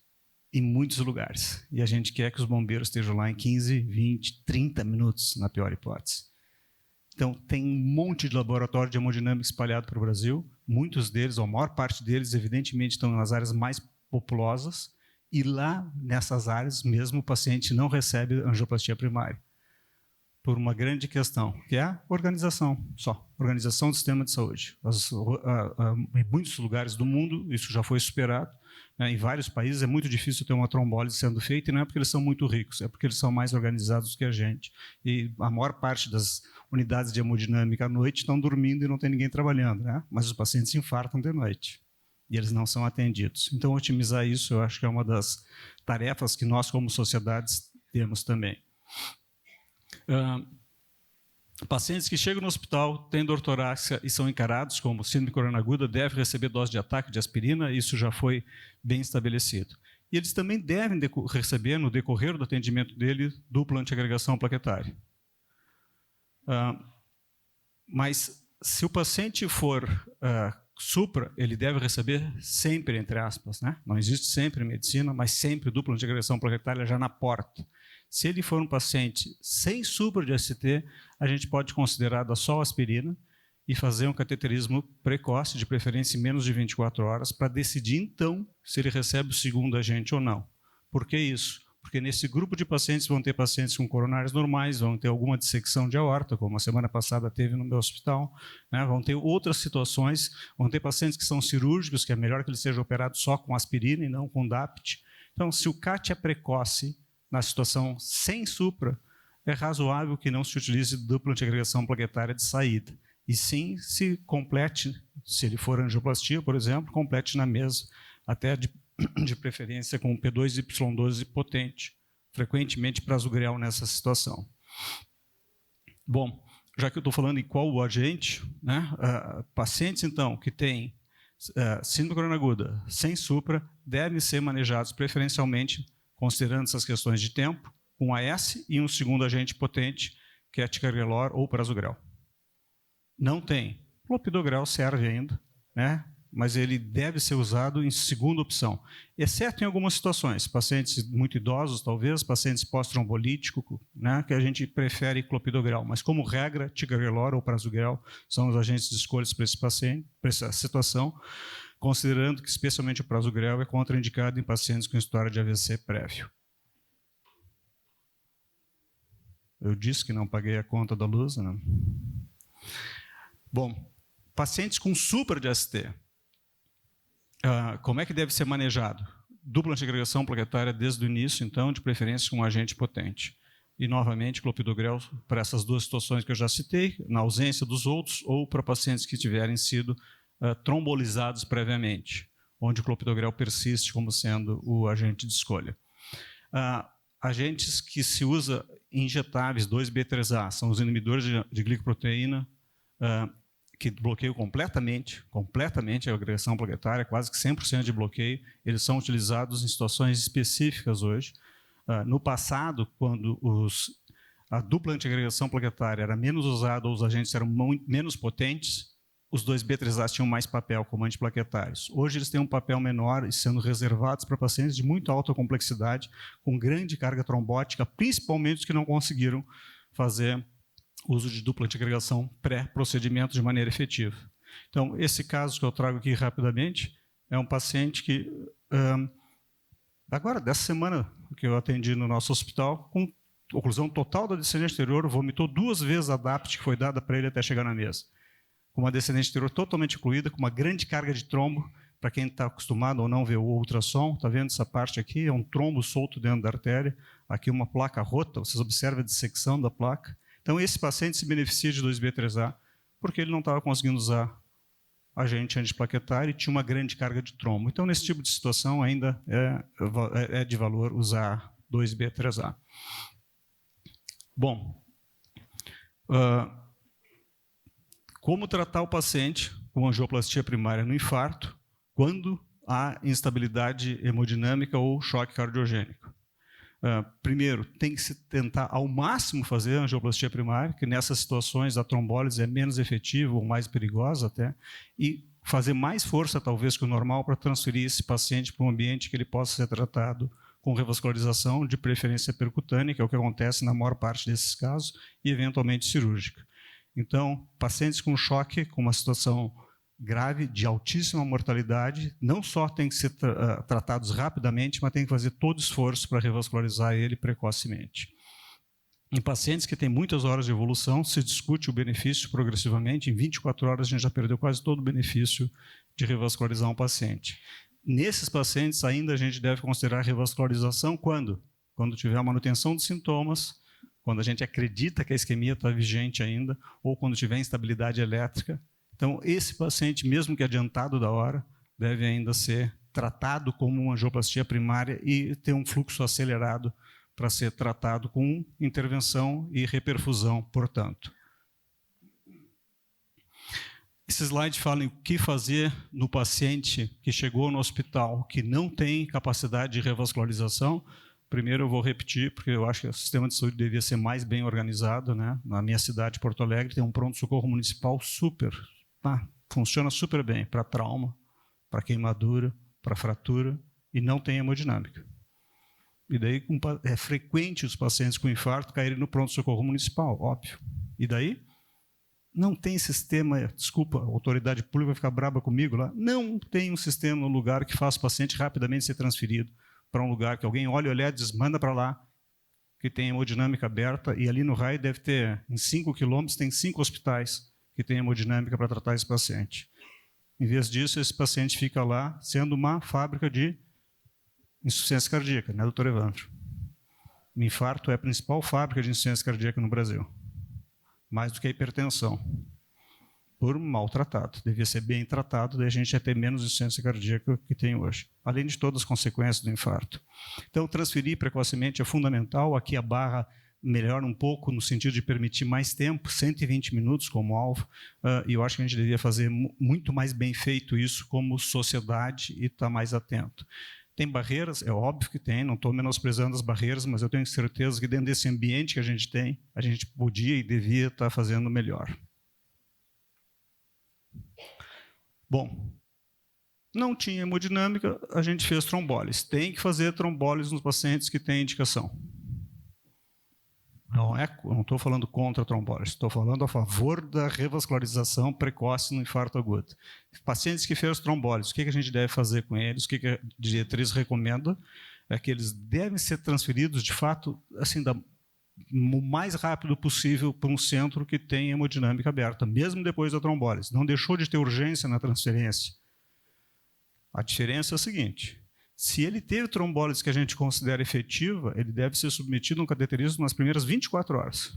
em muitos lugares. E a gente quer que os bombeiros estejam lá em 15, 20, 30 minutos, na pior hipótese. Então, tem um monte de laboratório de hemodinâmica espalhado para o Brasil. Muitos deles, ou a maior parte deles, evidentemente, estão nas áreas mais populosas. E lá, nessas áreas, mesmo o paciente não recebe angioplastia primária. Por uma grande questão, que é a organização só. Organização do sistema de saúde. Em muitos lugares do mundo, isso já foi superado. Em vários países é muito difícil ter uma trombólise sendo feita, e não é porque eles são muito ricos, é porque eles são mais organizados do que a gente. E a maior parte das unidades de hemodinâmica à noite estão dormindo e não tem ninguém trabalhando, né? Mas os pacientes se infartam de noite e eles não são atendidos. Então, otimizar isso, eu acho que é uma das tarefas que nós, como sociedades, temos também. Pacientes que chegam no hospital, têm dor torácica e são encarados como síndrome de coronária aguda devem receber dose de ataque de aspirina, isso já foi bem estabelecido. E eles também devem receber, no decorrer do atendimento dele, dupla antiagregação plaquetária. Mas, se o paciente for supra, ele deve receber sempre, entre aspas, né? Não existe sempre em medicina, mas sempre dupla antiagregação plaquetária já na porta. Se ele for um paciente sem supra de ST, a gente pode considerar da só aspirina e fazer um cateterismo precoce, de preferência em menos de 24 horas, para decidir, então, se ele recebe o segundo agente ou não. Por que isso? porque nesse grupo de pacientes vão ter pacientes com coronárias normais, vão ter alguma dissecção de aorta, como a semana passada teve no meu hospital, né? Vão ter outras situações, vão ter pacientes que são cirúrgicos, que é melhor que ele seja operado só com aspirina e não com DAPT. Então, se o CAT é precoce, na situação sem supra, é razoável que não se utilize dupla antiagregação plaquetária de saída. E sim, se complete, se ele for angioplastia, por exemplo, complete na mesa, até de preferência com P2Y12 potente, frequentemente prasugrel nessa situação. Bom, já que eu estou falando em qual o agente, né, pacientes, então, que têm síndrome coronariana aguda sem supra, devem ser manejados preferencialmente, considerando essas questões de tempo, com AS e um segundo agente potente, que é ticagrelor ou prasugrel. Não tem. Clopidogrel serve ainda, né? Mas ele deve ser usado em segunda opção, exceto em algumas situações, pacientes muito idosos, talvez, pacientes pós-trombolítico, né, que a gente prefere clopidogrel, mas como regra, ticagrelor ou prasugrel são os agentes de escolha para esse paciente, para essa situação, considerando que especialmente o prasugrel é contraindicado em pacientes com história de AVC prévio. Eu disse que não paguei a conta da luz, né? Bom, pacientes com supra de AST, como é que deve ser manejado? Dupla antiagregação plaquetária desde o início, então, de preferência com um agente potente. E, novamente, clopidogrel para essas duas situações que eu já citei, na ausência dos outros, ou para pacientes que tiverem sido trombolizados previamente, onde o clopidogrel persiste como sendo o agente de escolha. Agentes que se usa injetáveis, 2B3A, são os inibidores de glicoproteína, que bloqueiam completamente a agregação plaquetária, quase que 100% de bloqueio. Eles são utilizados em situações específicas hoje. No passado, quando a dupla antiagregação plaquetária era menos usada ou os agentes eram menos potentes, os 2B3A tinham mais papel como antiplaquetários. Hoje eles têm um papel menor e sendo reservados para pacientes de muito alta complexidade, com grande carga trombótica, principalmente os que não conseguiram fazer uso de dupla antiagregação pré-procedimento de maneira efetiva. Então, esse caso que eu trago aqui rapidamente é um paciente que, agora, dessa semana que eu atendi no nosso hospital, com oclusão total da descendente anterior, vomitou 2 vezes a DAPT que foi dada para ele até chegar na mesa. Com uma descendente anterior totalmente ocluída, com uma grande carga de trombo. Para quem está acostumado ou não ver o ultrassom, está vendo essa parte aqui? É um trombo solto dentro da artéria. Aqui uma placa rota, vocês observam a dissecção da placa. Então, esse paciente se beneficia de 2B3A porque ele não estava conseguindo usar agente antiplaquetário e tinha uma grande carga de trombo. Então, nesse tipo de situação, ainda é de valor usar 2B3A. Bom, como tratar o paciente com angioplastia primária no infarto quando há instabilidade hemodinâmica ou choque cardiogênico? Primeiro, tem que se tentar ao máximo fazer a angioplastia primária, que nessas situações a trombólise é menos efetiva ou mais perigosa até, e fazer mais força talvez que o normal para transferir esse paciente para um ambiente que ele possa ser tratado com revascularização, de preferência percutânea, que é o que acontece na maior parte desses casos, e eventualmente cirúrgica. Então, pacientes com choque, com uma situação grave, de altíssima mortalidade, não só têm que ser tratados rapidamente, mas tem que fazer todo esforço para revascularizar ele precocemente. Em pacientes que têm muitas horas de evolução, se discute o benefício progressivamente. Em 24 horas, a gente já perdeu quase todo o benefício de revascularizar um paciente. Nesses pacientes, ainda a gente deve considerar revascularização quando? Quando tiver manutenção dos sintomas, quando a gente acredita que a isquemia está vigente ainda, ou quando tiver instabilidade elétrica. Então, esse paciente, mesmo que adiantado da hora, deve ainda ser tratado como uma angioplastia primária e ter um fluxo acelerado para ser tratado com intervenção e reperfusão, portanto. Esse slide fala o que fazer no paciente que chegou no hospital, que não tem capacidade de revascularização. Primeiro eu vou repetir, porque eu acho que o sistema de saúde devia ser mais bem organizado, né? Na minha cidade, Porto Alegre, tem um pronto-socorro municipal funciona super bem para trauma, para queimadura, para fratura, e não tem hemodinâmica. E daí é frequente os pacientes com infarto caírem no pronto-socorro municipal, óbvio. E daí? Não tem sistema, desculpa, a autoridade pública vai ficar braba comigo lá, não tem um sistema no lugar que faça o paciente rapidamente ser transferido para um lugar que alguém olha e diz, manda para lá, que tem hemodinâmica aberta, e ali no raio deve ter, em 5 quilômetros, tem 5 hospitais que têm hemodinâmica para tratar esse paciente. Em vez disso, esse paciente fica lá sendo uma fábrica de insuficiência cardíaca, né, doutor Evandro? O infarto é a principal fábrica de insuficiência cardíaca no Brasil, mais do que a hipertensão, por maltratado. Devia ser bem tratado, daí a gente ia ter menos insuficiência cardíaca que tem hoje, além de todas as consequências do infarto. Então, transferir precocemente é fundamental. Aqui a barra melhora um pouco no sentido de permitir mais tempo, 120 minutos como alvo, e eu acho que a gente deveria fazer muito mais bem feito isso como sociedade e estar mais atento. Tem barreiras? É óbvio que tem, não estou menosprezando as barreiras, mas eu tenho certeza que dentro desse ambiente que a gente tem, a gente podia e devia estar fazendo melhor. Bom, não tinha hemodinâmica, a gente fez trombólise. Tem que fazer trombólise nos pacientes que têm indicação. Não estou falando contra a trombólise, estou falando a favor da revascularização precoce no infarto agudo. Pacientes que fez trombólise, o que a gente deve fazer com eles? O que a diretriz recomenda? É que eles devem ser transferidos, de fato, assim, o mais rápido possível para um centro que tem hemodinâmica aberta, mesmo depois da trombólise. Não deixou de ter urgência na transferência. A diferença é a seguinte: se ele teve trombólise que a gente considera efetiva, ele deve ser submetido a um cateterismo nas primeiras 24 horas.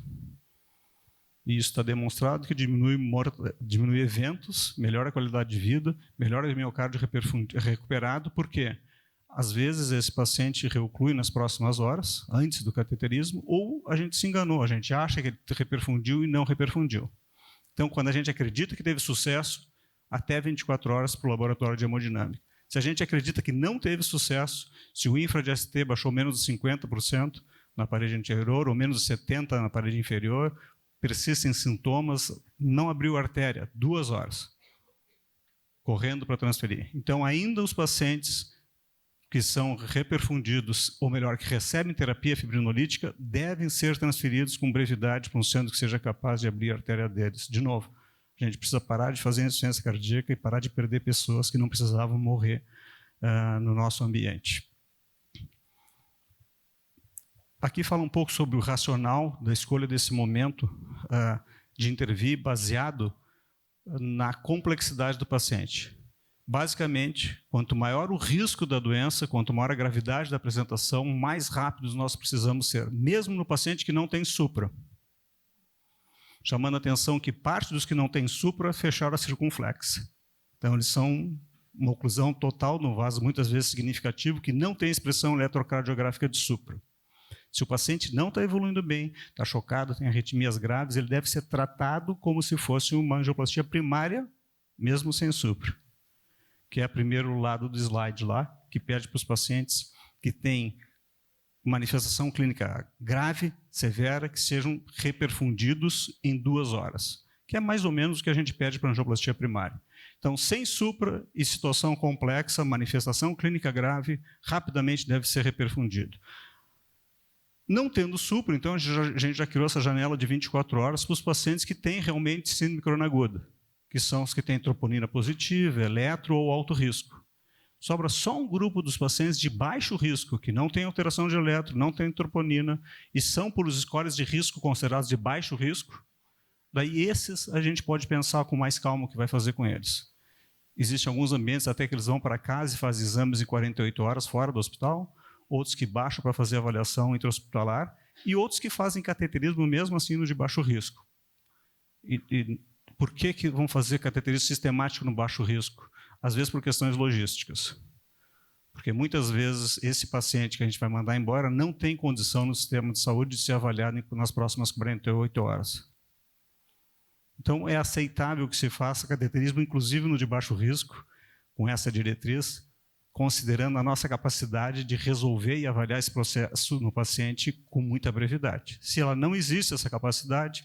E isso está demonstrado que diminui eventos, melhora a qualidade de vida, melhora o miocárdio recuperado. Por quê? Às vezes esse paciente reoclui nas próximas horas, antes do cateterismo, ou a gente se enganou, a gente acha que ele reperfundiu e não reperfundiu. Então, quando a gente acredita que teve sucesso, até 24 horas para o laboratório de hemodinâmica. Se a gente acredita que não teve sucesso, se o infra de ST baixou menos de 50% na parede anterior ou menos de 70% na parede inferior, persistem sintomas, não abriu artéria, 2 horas, correndo para transferir. Então, ainda os pacientes que são reperfundidos, ou melhor, que recebem terapia fibrinolítica, devem ser transferidos com brevidade para um centro que seja capaz de abrir a artéria deles. De novo, a gente precisa parar de fazer insuficiência cardíaca e parar de perder pessoas que não precisavam morrer no nosso ambiente. Aqui fala um pouco sobre o racional da escolha desse momento de intervir baseado na complexidade do paciente. Basicamente, quanto maior o risco da doença, quanto maior a gravidade da apresentação, mais rápidos nós precisamos ser, mesmo no paciente que não tem supra. Chamando a atenção que parte dos que não têm supra fecharam a circunflexa. Então, eles são uma oclusão total no vaso, muitas vezes significativo, que não tem expressão eletrocardiográfica de supra. Se o paciente não está evoluindo bem, está chocado, tem arritmias graves, ele deve ser tratado como se fosse uma angioplastia primária, mesmo sem supra. Que é o primeiro lado do slide lá, que pede para os pacientes que têm manifestação clínica grave, severa, que sejam reperfundidos em 2 horas, que é mais ou menos o que a gente pede para a angioplastia primária. Então, sem supra e situação complexa, manifestação clínica grave, rapidamente deve ser reperfundido. Não tendo supra, então a gente já criou essa janela de 24 horas para os pacientes que têm realmente síndrome coronaguda, que são os que têm troponina positiva, eletro ou alto risco. Sobra só um grupo dos pacientes de baixo risco, que não tem alteração de eletro, não tem troponina, e são por os scores de risco considerados de baixo risco. Daí esses a gente pode pensar com mais calma o que vai fazer com eles. Existem alguns ambientes até que eles vão para casa e fazem exames em 48 horas fora do hospital, outros que baixam para fazer avaliação intra-hospitalar, e outros que fazem cateterismo mesmo assim no de baixo risco. E por que vão fazer cateterismo sistemático no baixo risco? Às vezes por questões logísticas. Porque muitas vezes esse paciente que a gente vai mandar embora não tem condição no sistema de saúde de ser avaliado nas próximas 48 horas. Então é aceitável que se faça cateterismo, inclusive no de baixo risco, com essa diretriz, considerando a nossa capacidade de resolver e avaliar esse processo no paciente com muita brevidade. Se ela não existe, essa capacidade,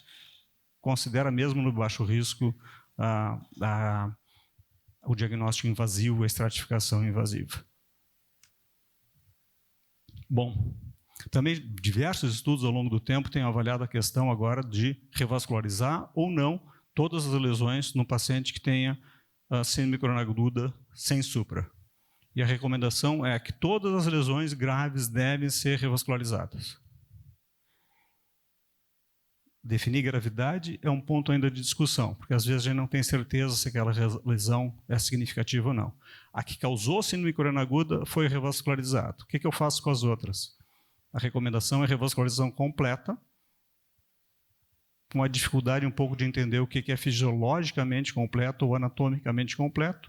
considera mesmo no baixo risco o diagnóstico invasivo, a estratificação invasiva. Bom, também diversos estudos ao longo do tempo têm avaliado a questão agora de revascularizar ou não todas as lesões no paciente que tenha síndrome coronaguda sem supra. E a recomendação é que todas as lesões graves devem ser revascularizadas. Definir gravidade é um ponto ainda de discussão, porque às vezes a gente não tem certeza se aquela lesão é significativa ou não. A que causou síndrome coronariana aguda foi revascularizado. O que eu faço com as outras? A recomendação é revascularização completa, com a dificuldade um pouco de entender o que é fisiologicamente completo ou anatomicamente completo.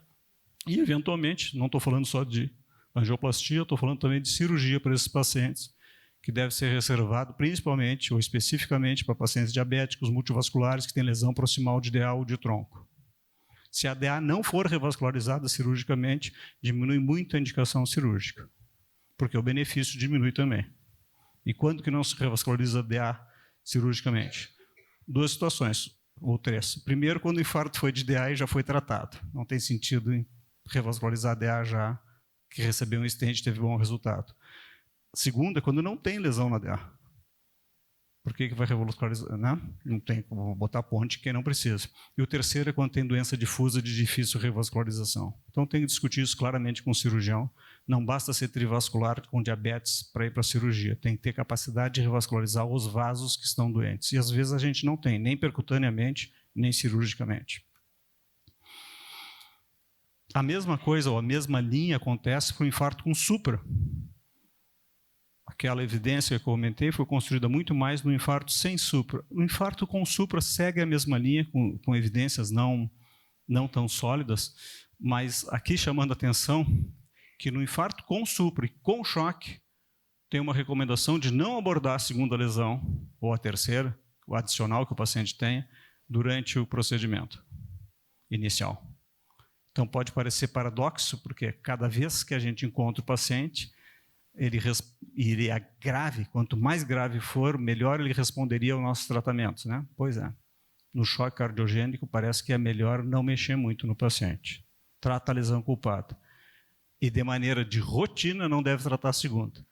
E, eventualmente, não estou falando só de angioplastia, estou falando também de cirurgia para esses pacientes, que deve ser reservado principalmente ou especificamente para pacientes diabéticos multivasculares que têm lesão proximal de DA ou de tronco. Se a DA não for revascularizada cirurgicamente, diminui muito a indicação cirúrgica, porque o benefício diminui também. E quando que não se revasculariza a DA cirurgicamente? 2 situações, ou 3. Primeiro, quando o infarto foi de DA e já foi tratado. Não tem sentido em revascularizar a DA já que recebeu um stent e teve bom resultado. Segundo, é quando não tem lesão na DA. Por que vai revascularizar? Né? Não tem como botar ponte quem não precisa. E o terceiro é quando tem doença difusa de difícil revascularização. Então tem que discutir isso claramente com o cirurgião. Não basta ser trivascular com diabetes para ir para a cirurgia. Tem que ter capacidade de revascularizar os vasos que estão doentes. E às vezes a gente não tem, nem percutaneamente, nem cirurgicamente. A mesma coisa, ou a mesma linha acontece para o infarto com supra. Aquela evidência que eu comentei foi construída muito mais no infarto sem supra. O infarto com supra segue a mesma linha, com evidências não tão sólidas, mas aqui chamando a atenção que no infarto com supra e com choque, tem uma recomendação de não abordar a segunda lesão, ou a terceira, o adicional que o paciente tenha, durante o procedimento inicial. Então pode parecer paradoxo, porque cada vez que a gente encontra o paciente, ele é grave, quanto mais grave for, melhor ele responderia aos nossos tratamentos, né? Pois é. No choque cardiogênico, parece que é melhor não mexer muito no paciente. Trata a lesão culpada. E de maneira de rotina, não deve tratar a segunda.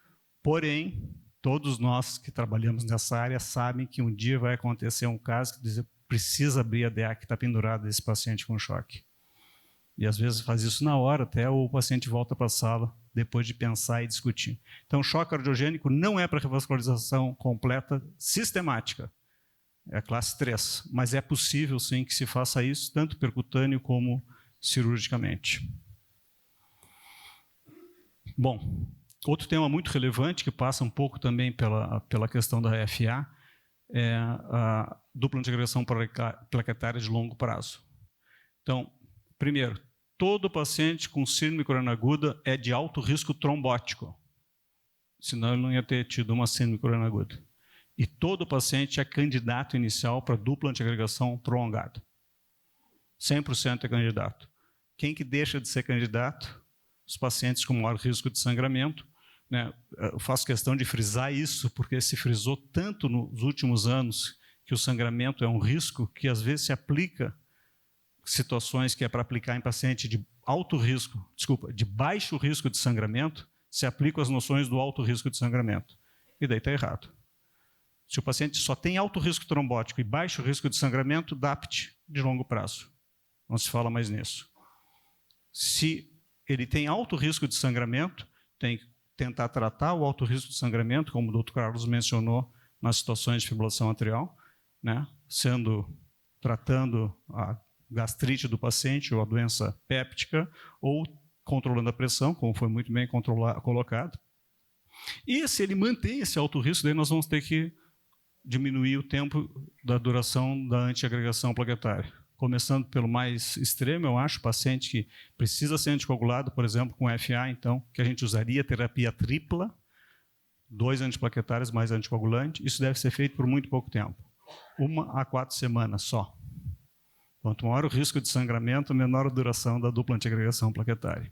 Porém, todos nós que trabalhamos nessa área sabem que um dia vai acontecer um caso que precisa abrir a DA que está pendurada desse paciente com choque. E às vezes faz isso na hora até, ou o paciente volta para a sala depois de pensar e discutir. Então, choque cardiogênico não é para revascularização completa sistemática. É a classe 3. Mas é possível, sim, que se faça isso, tanto percutâneo como cirurgicamente. Bom, outro tema muito relevante, que passa um pouco também pela questão da FA, é a dupla antiagregação plaquetária de longo prazo. Então, primeiro, todo paciente com síndrome coronariana aguda é de alto risco trombótico, senão ele não ia ter tido uma síndrome coronariana aguda. E todo paciente é candidato inicial para dupla antiagregação prolongada. 100% é candidato. Quem que deixa de ser candidato? Os pacientes com maior risco de sangramento. Né? Eu faço questão de frisar isso, porque se frisou tanto nos últimos anos que o sangramento é um risco que às vezes se aplica situações que é para aplicar em paciente de de baixo risco de sangramento, se aplicam as noções do alto risco de sangramento. E daí está errado. Se o paciente só tem alto risco trombótico e baixo risco de sangramento, DAPT de longo prazo. Não se fala mais nisso. Se ele tem alto risco de sangramento, tem que tentar tratar o alto risco de sangramento, como o Dr. Carlos mencionou, nas situações de fibrilação atrial, né? Tratando a gastrite do paciente ou a doença péptica, ou controlando a pressão, como foi muito bem colocado. E se ele mantém esse alto risco, daí nós vamos ter que diminuir o tempo da duração da antiagregação plaquetária. Começando pelo mais extremo, eu acho, paciente que precisa ser anticoagulado, por exemplo, com FA, então, que a gente usaria terapia tripla, 2 antiplaquetários mais anticoagulante. Isso deve ser feito por muito pouco tempo. 1 a 4 semanas só. Quanto maior o risco de sangramento, menor a duração da dupla antiagregação plaquetária.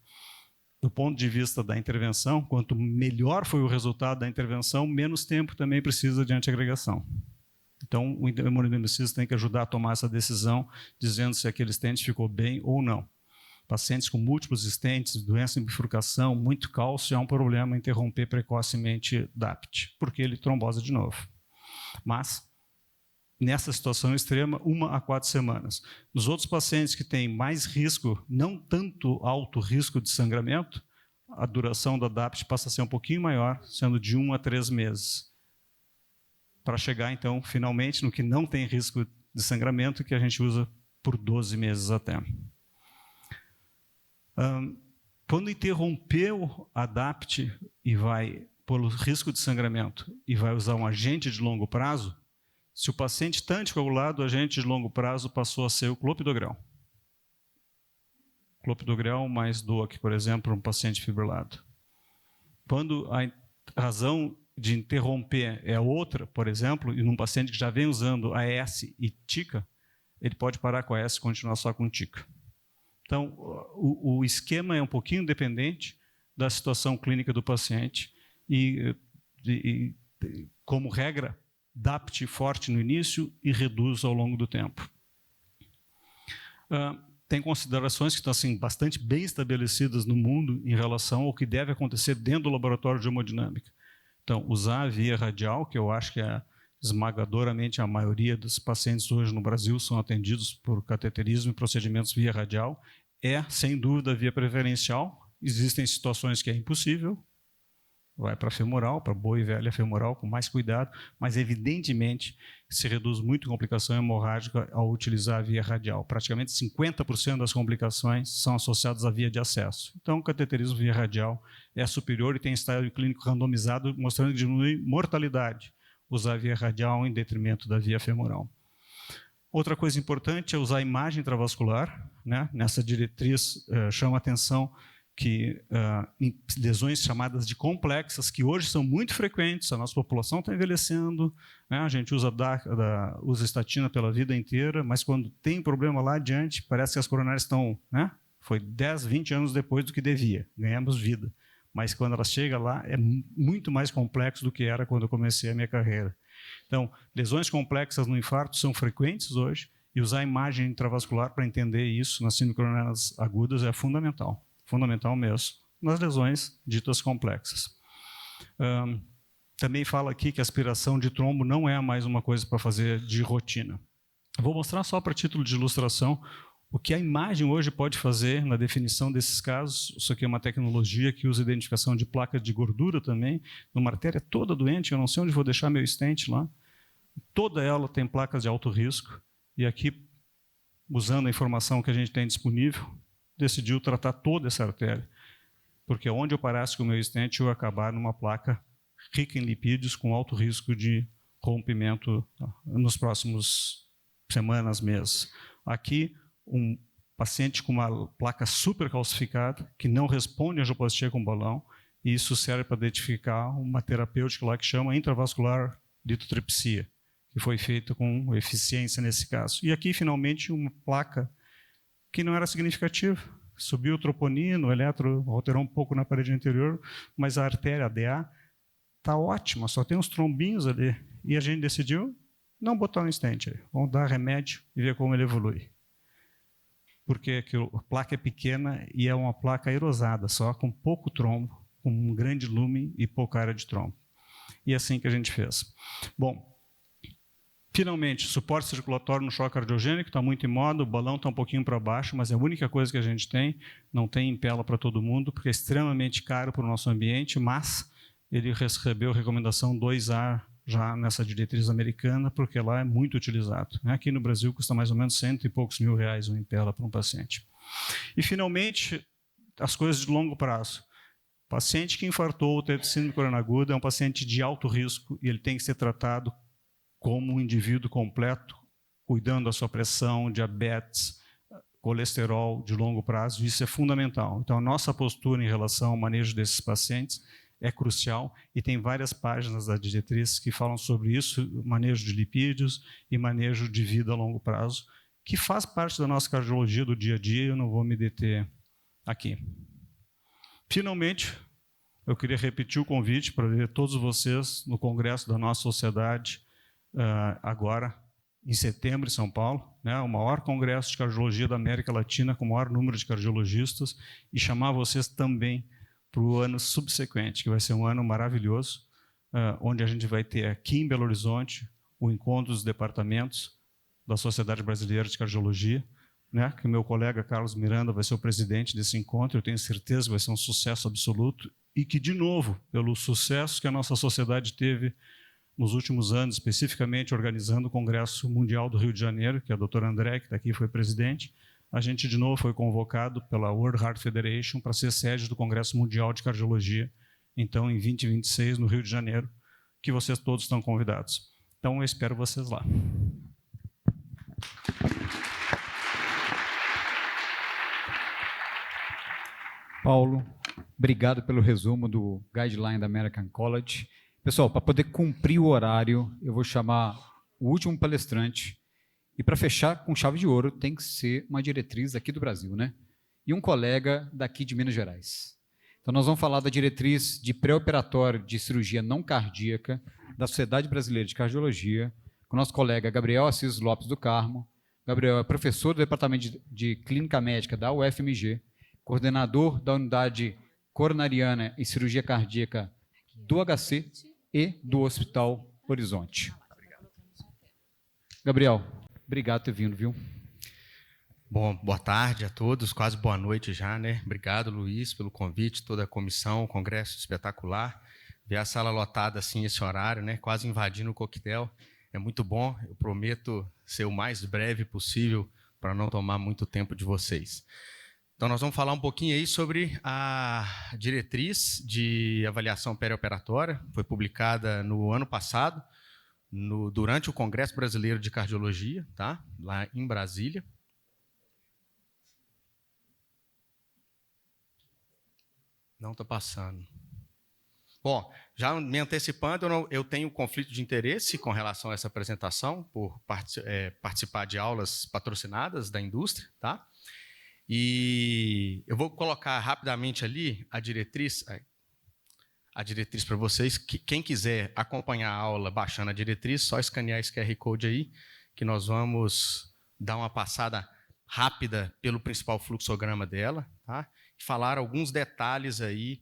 Do ponto de vista da intervenção, quanto melhor foi o resultado da intervenção, menos tempo também precisa de antiagregação. Então, o hemodinamicista tem que ajudar a tomar essa decisão, dizendo se aquele stent ficou bem ou não. Pacientes com múltiplos stents, doença em bifurcação, muito cálcio, é um problema interromper precocemente DAPT, porque ele trombosa de novo. Mas, nessa situação extrema, 1 a 4 semanas. Nos outros pacientes que têm mais risco, não tanto alto risco de sangramento, a duração da DAPT passa a ser um pouquinho maior, sendo de 1 a 3 meses, para chegar, então, finalmente, no que não tem risco de sangramento, que a gente usa por 12 meses até. Quando interrompeu a DAPT e vai, pelo risco de sangramento, e vai usar um agente de longo prazo, se o paciente está anticoagulado, o agente de longo prazo passou a ser o clopidogrel. Clopidogrel mais DOAC, por exemplo, para um paciente fibrilado. Quando a razão de interromper é outra, por exemplo, e num paciente que já vem usando AS e TICA, ele pode parar com a AS e continuar só com TICA. Então, o esquema é um pouquinho dependente da situação clínica do paciente e como regra, DAPT forte no início e reduz ao longo do tempo. Tem considerações que estão assim, bastante bem estabelecidas no mundo em relação ao que deve acontecer dentro do laboratório de hemodinâmica. Então, usar a via radial, que eu acho que é esmagadoramente a maioria dos pacientes hoje no Brasil são atendidos por cateterismo e procedimentos via radial, é, sem dúvida, a via preferencial. Existem situações que é impossível, vai para femoral, para boa e velha femoral, com mais cuidado, mas evidentemente se reduz muito complicação hemorrágica ao utilizar a via radial. Praticamente 50% das complicações são associadas à via de acesso. Então, o cateterismo via radial é superior e tem estágio clínico randomizado mostrando que diminui mortalidade usar a via radial em detrimento da via femoral. Outra coisa importante é usar a imagem intravascular, né? Nessa diretriz chama a atenção que em lesões chamadas de complexas, que hoje são muito frequentes, a nossa população está envelhecendo, né? A gente usa estatina pela vida inteira, mas quando tem problema lá adiante, parece que as coronárias estão, né? Foi 10, 20 anos depois do que devia, ganhamos vida. Mas quando ela chega lá, é muito mais complexo do que era quando eu comecei a minha carreira. Então, lesões complexas no infarto são frequentes hoje, e usar a imagem intravascular para entender isso nas síndromes coronarias agudas é fundamental. Fundamental mesmo, nas lesões ditas complexas. Também fala aqui que a aspiração de trombo não é mais uma coisa para fazer de rotina. Vou mostrar só para título de ilustração o que a imagem hoje pode fazer na definição desses casos. Isso aqui é uma tecnologia que usa identificação de placa de gordura também, numa artéria toda doente, eu não sei onde vou deixar meu stent lá. Toda ela tem placas de alto risco, e aqui, usando a informação que a gente tem disponível, decidiu tratar toda essa artéria, porque onde eu parasse com o meu stent, eu ia acabar numa placa rica em lipídios com alto risco de rompimento nos próximos semanas, meses. Aqui, um paciente com uma placa super calcificada, que não responde à angioplastia com balão, e isso serve para identificar uma terapêutica lá que chama intravascular litotripsia, que foi feita com eficiência nesse caso. E aqui, finalmente, uma placa que não era significativo. Subiu o troponino, o eletro alterou um pouco na parede anterior, mas a artéria, a DA, está ótima, só tem uns trombinhos ali. E a gente decidiu não botar um stent aí. Vamos dar remédio e ver como ele evolui. Porque a placa é pequena e é uma placa aerosada, só com pouco trombo, com um grande lumen e pouca área de trombo. E é assim que a gente fez. Bom, finalmente, suporte circulatório no choque cardiogênico está muito em moda, o balão está um pouquinho para baixo, mas é a única coisa que a gente tem, não tem impela para todo mundo, porque é extremamente caro para o nosso ambiente, mas ele recebeu recomendação 2A já nessa diretriz americana, porque lá é muito utilizado. Aqui no Brasil custa mais ou menos R$100 e poucos mil um impela para um paciente. E, finalmente, as coisas de longo prazo. Paciente que infartou ou teve síndrome coronariana aguda é um paciente de alto risco e ele tem que ser tratado como um indivíduo completo, cuidando da sua pressão, diabetes, colesterol de longo prazo. Isso é fundamental. Então, a nossa postura em relação ao manejo desses pacientes é crucial e tem várias páginas da diretriz que falam sobre isso, manejo de lipídios e manejo de vida a longo prazo, que faz parte da nossa cardiologia do dia a dia, eu não vou me deter aqui. Finalmente, eu queria repetir o convite para ver todos vocês no congresso da nossa sociedade, agora, em setembro, em São Paulo, né, o maior congresso de cardiologia da América Latina, com o maior número de cardiologistas, e chamar vocês também para o ano subsequente, que vai ser um ano maravilhoso, onde a gente vai ter aqui em Belo Horizonte o encontro dos departamentos da Sociedade Brasileira de Cardiologia, né, que o meu colega Carlos Miranda vai ser o presidente desse encontro. Eu tenho certeza que vai ser um sucesso absoluto e que, de novo, pelo sucesso que a nossa sociedade teve nos últimos anos, especificamente organizando o Congresso Mundial do Rio de Janeiro, que a doutora André, que está aqui, foi presidente, a gente, de novo, foi convocado pela World Heart Federation para ser sede do Congresso Mundial de Cardiologia, então, em 2026, no Rio de Janeiro, que vocês todos estão convidados. Então, eu espero vocês lá. Paulo, obrigado pelo resumo do Guideline da American College. Pessoal, para poder cumprir o horário, eu vou chamar o último palestrante. E para fechar com chave de ouro, tem que ser uma diretriz aqui do Brasil, né? E um colega daqui de Minas Gerais. Então, nós vamos falar da diretriz de pré-operatório de cirurgia não cardíaca da Sociedade Brasileira de Cardiologia, com o nosso colega Gabriel Assis Lopes do Carmo. Gabriel é professor do Departamento de Clínica Médica da UFMG, coordenador da Unidade Coronariana e Cirurgia Cardíaca do HC e do Hospital Horizonte. Gabriel, obrigado por ter vindo, viu? Bom, boa tarde a todos, quase boa noite já, né? Obrigado, Luiz, pelo convite, toda a comissão, congresso espetacular. Ver a sala lotada assim, esse horário, né? Quase invadindo o coquetel, é muito bom. Eu prometo ser o mais breve possível para não tomar muito tempo de vocês. Então, nós vamos falar um pouquinho aí sobre a diretriz de avaliação perioperatória, foi publicada no ano passado, durante o Congresso Brasileiro de Cardiologia, tá? Lá em Brasília. Não está passando. Bom, já me antecipando, eu tenho conflito de interesse com relação a essa apresentação, por participar de aulas patrocinadas da indústria, tá? E eu vou colocar rapidamente ali a diretriz para vocês. Quem quiser acompanhar a aula baixando a diretriz, só escanear esse QR Code aí, que nós vamos dar uma passada rápida pelo principal fluxograma dela, tá? E falar alguns detalhes aí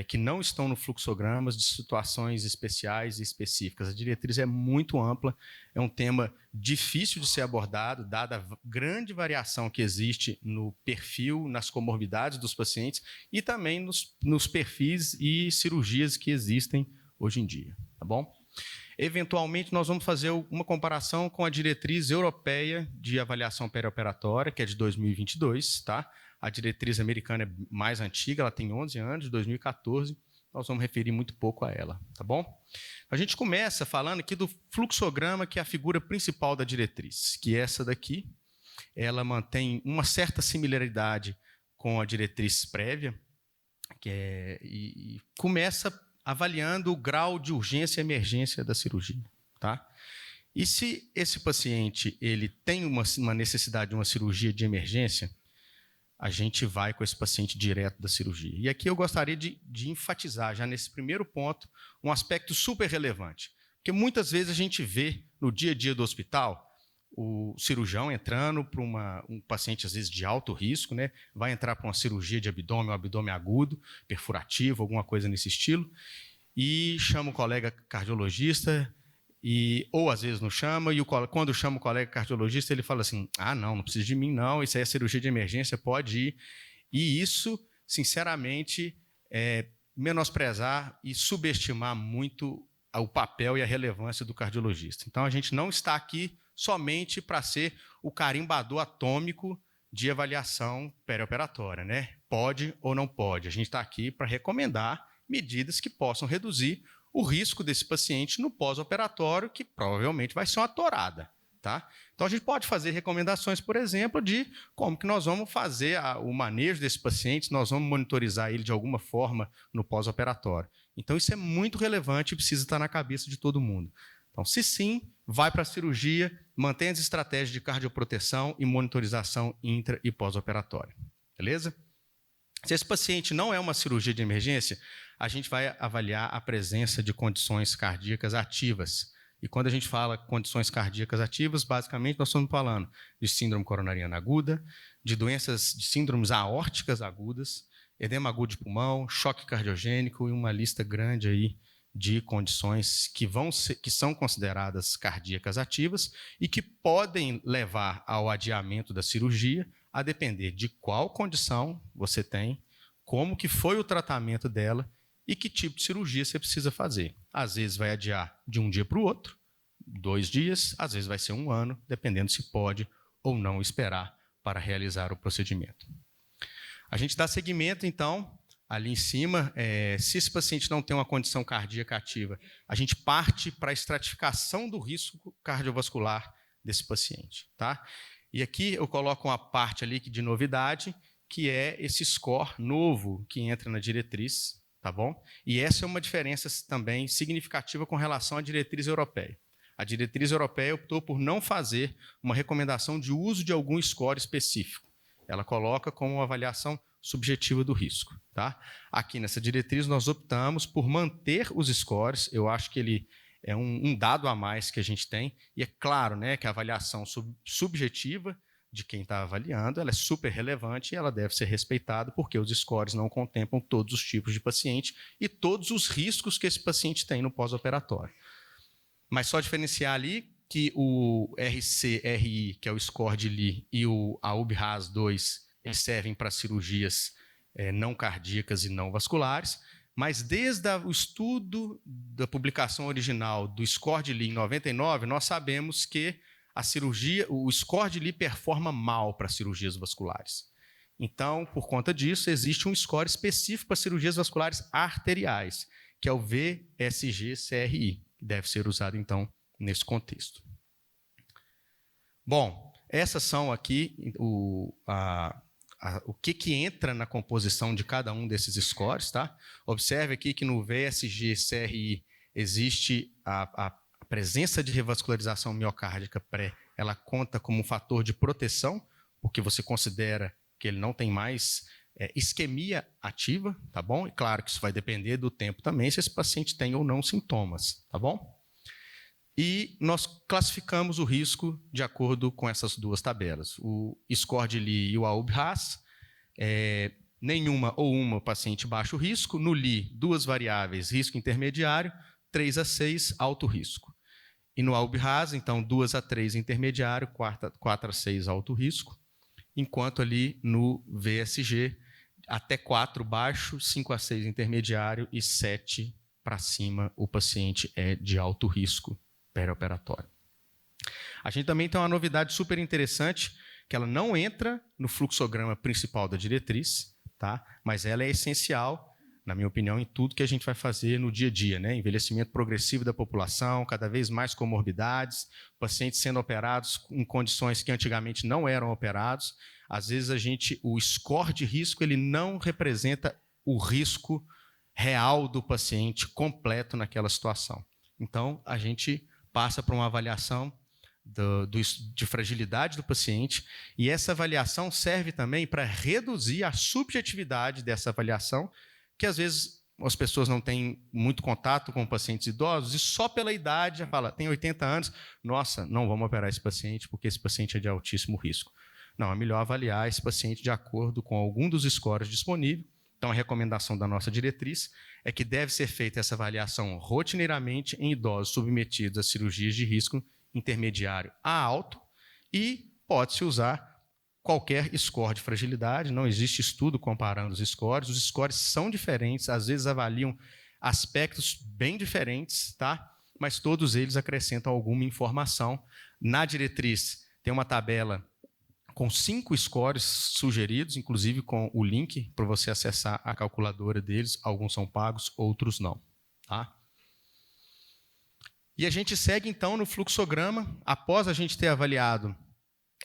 que não estão no fluxograma de situações especiais e específicas. A diretriz é muito ampla, é um tema difícil de ser abordado, dada a grande variação que existe no perfil, nas comorbidades dos pacientes e também nos perfis e cirurgias que existem hoje em dia, tá bom? Eventualmente, nós vamos fazer uma comparação com a diretriz europeia de avaliação perioperatória, que é de 2022, tá? A diretriz americana é mais antiga, ela tem 11 anos, de 2014. Nós vamos referir muito pouco a ela, tá bom? A gente começa falando aqui do fluxograma, que é a figura principal da diretriz, que é essa daqui. Ela mantém uma certa similaridade com a diretriz prévia, e começa avaliando o grau de urgência e emergência da cirurgia, tá? E se esse paciente ele tem uma necessidade de uma cirurgia de emergência, a gente vai com esse paciente direto da cirurgia. E aqui eu gostaria de enfatizar, já nesse primeiro ponto, um aspecto super relevante. Porque muitas vezes a gente vê no dia a dia do hospital o cirurgião entrando para um paciente, às vezes, de alto risco, né? Vai entrar para uma cirurgia de abdômen, um abdômen agudo, perfurativo, alguma coisa nesse estilo, e chama o colega cardiologista, ou às vezes não chama, e quando chama o colega cardiologista, ele fala assim, não precisa de mim não, isso aí é cirurgia de emergência, pode ir. E isso, sinceramente, é menosprezar e subestimar muito o papel e a relevância do cardiologista. Então, a gente não está aqui somente para ser o carimbador atômico de avaliação perioperatória, né? Pode ou não pode. A gente está aqui para recomendar medidas que possam reduzir o risco desse paciente no pós-operatório, que provavelmente vai ser uma torada, tá? Então, a gente pode fazer recomendações, por exemplo, de como que nós vamos fazer o manejo desse paciente, nós vamos monitorizar ele de alguma forma no pós-operatório. Então, isso é muito relevante e precisa estar na cabeça de todo mundo. Então, se sim, vai para a cirurgia, mantém as estratégias de cardioproteção e monitorização intra- e pós-operatória. Beleza? Se esse paciente não é uma cirurgia de emergência, a gente vai avaliar a presença de condições cardíacas ativas. E quando a gente fala condições cardíacas ativas, basicamente nós estamos falando de síndrome coronariana aguda, de doenças, de síndromes aórticas agudas, edema agudo de pulmão, choque cardiogênico e uma lista grande aí de condições que são consideradas cardíacas ativas e que podem levar ao adiamento da cirurgia, a depender de qual condição você tem, como que foi o tratamento dela e que tipo de cirurgia você precisa fazer. Às vezes vai adiar de um dia para o outro, 2 dias, às vezes vai ser 1 ano, dependendo se pode ou não esperar para realizar o procedimento. A gente dá seguimento, então, ali em cima, se esse paciente não tem uma condição cardíaca ativa, a gente parte para a estratificação do risco cardiovascular desse paciente, tá? E aqui eu coloco uma parte ali de novidade, que é esse score novo que entra na diretriz, tá bom? E essa é uma diferença também significativa com relação à diretriz europeia. A diretriz europeia optou por não fazer uma recomendação de uso de algum score específico. Ela coloca como uma avaliação subjetiva do risco, tá? Aqui nessa diretriz nós optamos por manter os scores. Eu acho que ele é um dado a mais que a gente tem, e é claro, né, que a avaliação subjetiva de quem está avaliando, ela é super relevante e ela deve ser respeitada, porque os scores não contemplam todos os tipos de paciente e todos os riscos que esse paciente tem no pós-operatório. Mas só diferenciar ali que o RC-RI, que é o score de Lee, e a UBRAS-2, eles servem para cirurgias não cardíacas e não vasculares, mas desde o estudo da publicação original do score de Lee em 99, nós sabemos que o score de Lee performa mal para cirurgias vasculares. Então, por conta disso, existe um score específico para cirurgias vasculares arteriais, que é o VSG-CRI, que deve ser usado, então, nesse contexto. Bom, essas são aqui o que entra na composição de cada um desses scores, tá? Observe aqui que no VSG-CRI existe a presença de revascularização miocárdica pré, ela conta como um fator de proteção, porque você considera que ele não tem mais isquemia ativa, tá bom? E claro que isso vai depender do tempo também, se esse paciente tem ou não sintomas, tá bom? E nós classificamos o risco de acordo com essas 2 tabelas. O score de Lee e o AUB-RAS, nenhuma ou uma paciente baixo risco. No Lee, 2 variáveis, risco intermediário, 3 a 6, alto risco. E no AUB-RAS, então, 2 a 3 intermediário, 4 a 6 alto risco. Enquanto ali no VSG, até 4 baixo, 5 a 6 intermediário e 7 para cima o paciente é de alto risco perioperatório. A gente também tem uma novidade super interessante, que ela não entra no fluxograma principal da diretriz, tá? Mas ela é essencial, na minha opinião, em tudo que a gente vai fazer no dia a dia, né? Envelhecimento progressivo da população, cada vez mais comorbidades, pacientes sendo operados em condições que antigamente não eram operados. Às vezes o score de risco ele não representa o risco real do paciente completo naquela situação. Então, a gente passa por uma avaliação de fragilidade do paciente, e essa avaliação serve também para reduzir a subjetividade dessa avaliação, que às vezes as pessoas não têm muito contato com pacientes idosos e só pela idade já fala, tem 80 anos, nossa, não vamos operar esse paciente porque esse paciente é de altíssimo risco. Não, é melhor avaliar esse paciente de acordo com algum dos scores disponíveis. Então, a recomendação da nossa diretriz é que deve ser feita essa avaliação rotineiramente em idosos submetidos a cirurgias de risco intermediário a alto e pode-se usar qualquer score de fragilidade, não existe estudo comparando os scores são diferentes, às vezes avaliam aspectos bem diferentes, tá? Mas todos eles acrescentam alguma informação. Na diretriz tem uma tabela com 5 scores sugeridos, inclusive com o link para você acessar a calculadora deles. Alguns são pagos, outros não. Tá? E a gente segue, então, no fluxograma. Após a gente ter avaliado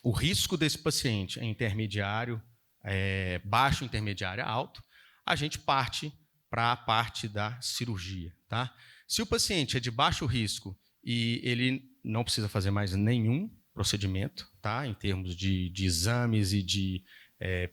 o risco desse paciente em intermediário, baixo, intermediário, alto, a gente parte para a parte da cirurgia. Tá? Se o paciente é de baixo risco e ele não precisa fazer mais nenhum procedimento, tá? Em termos de exames e de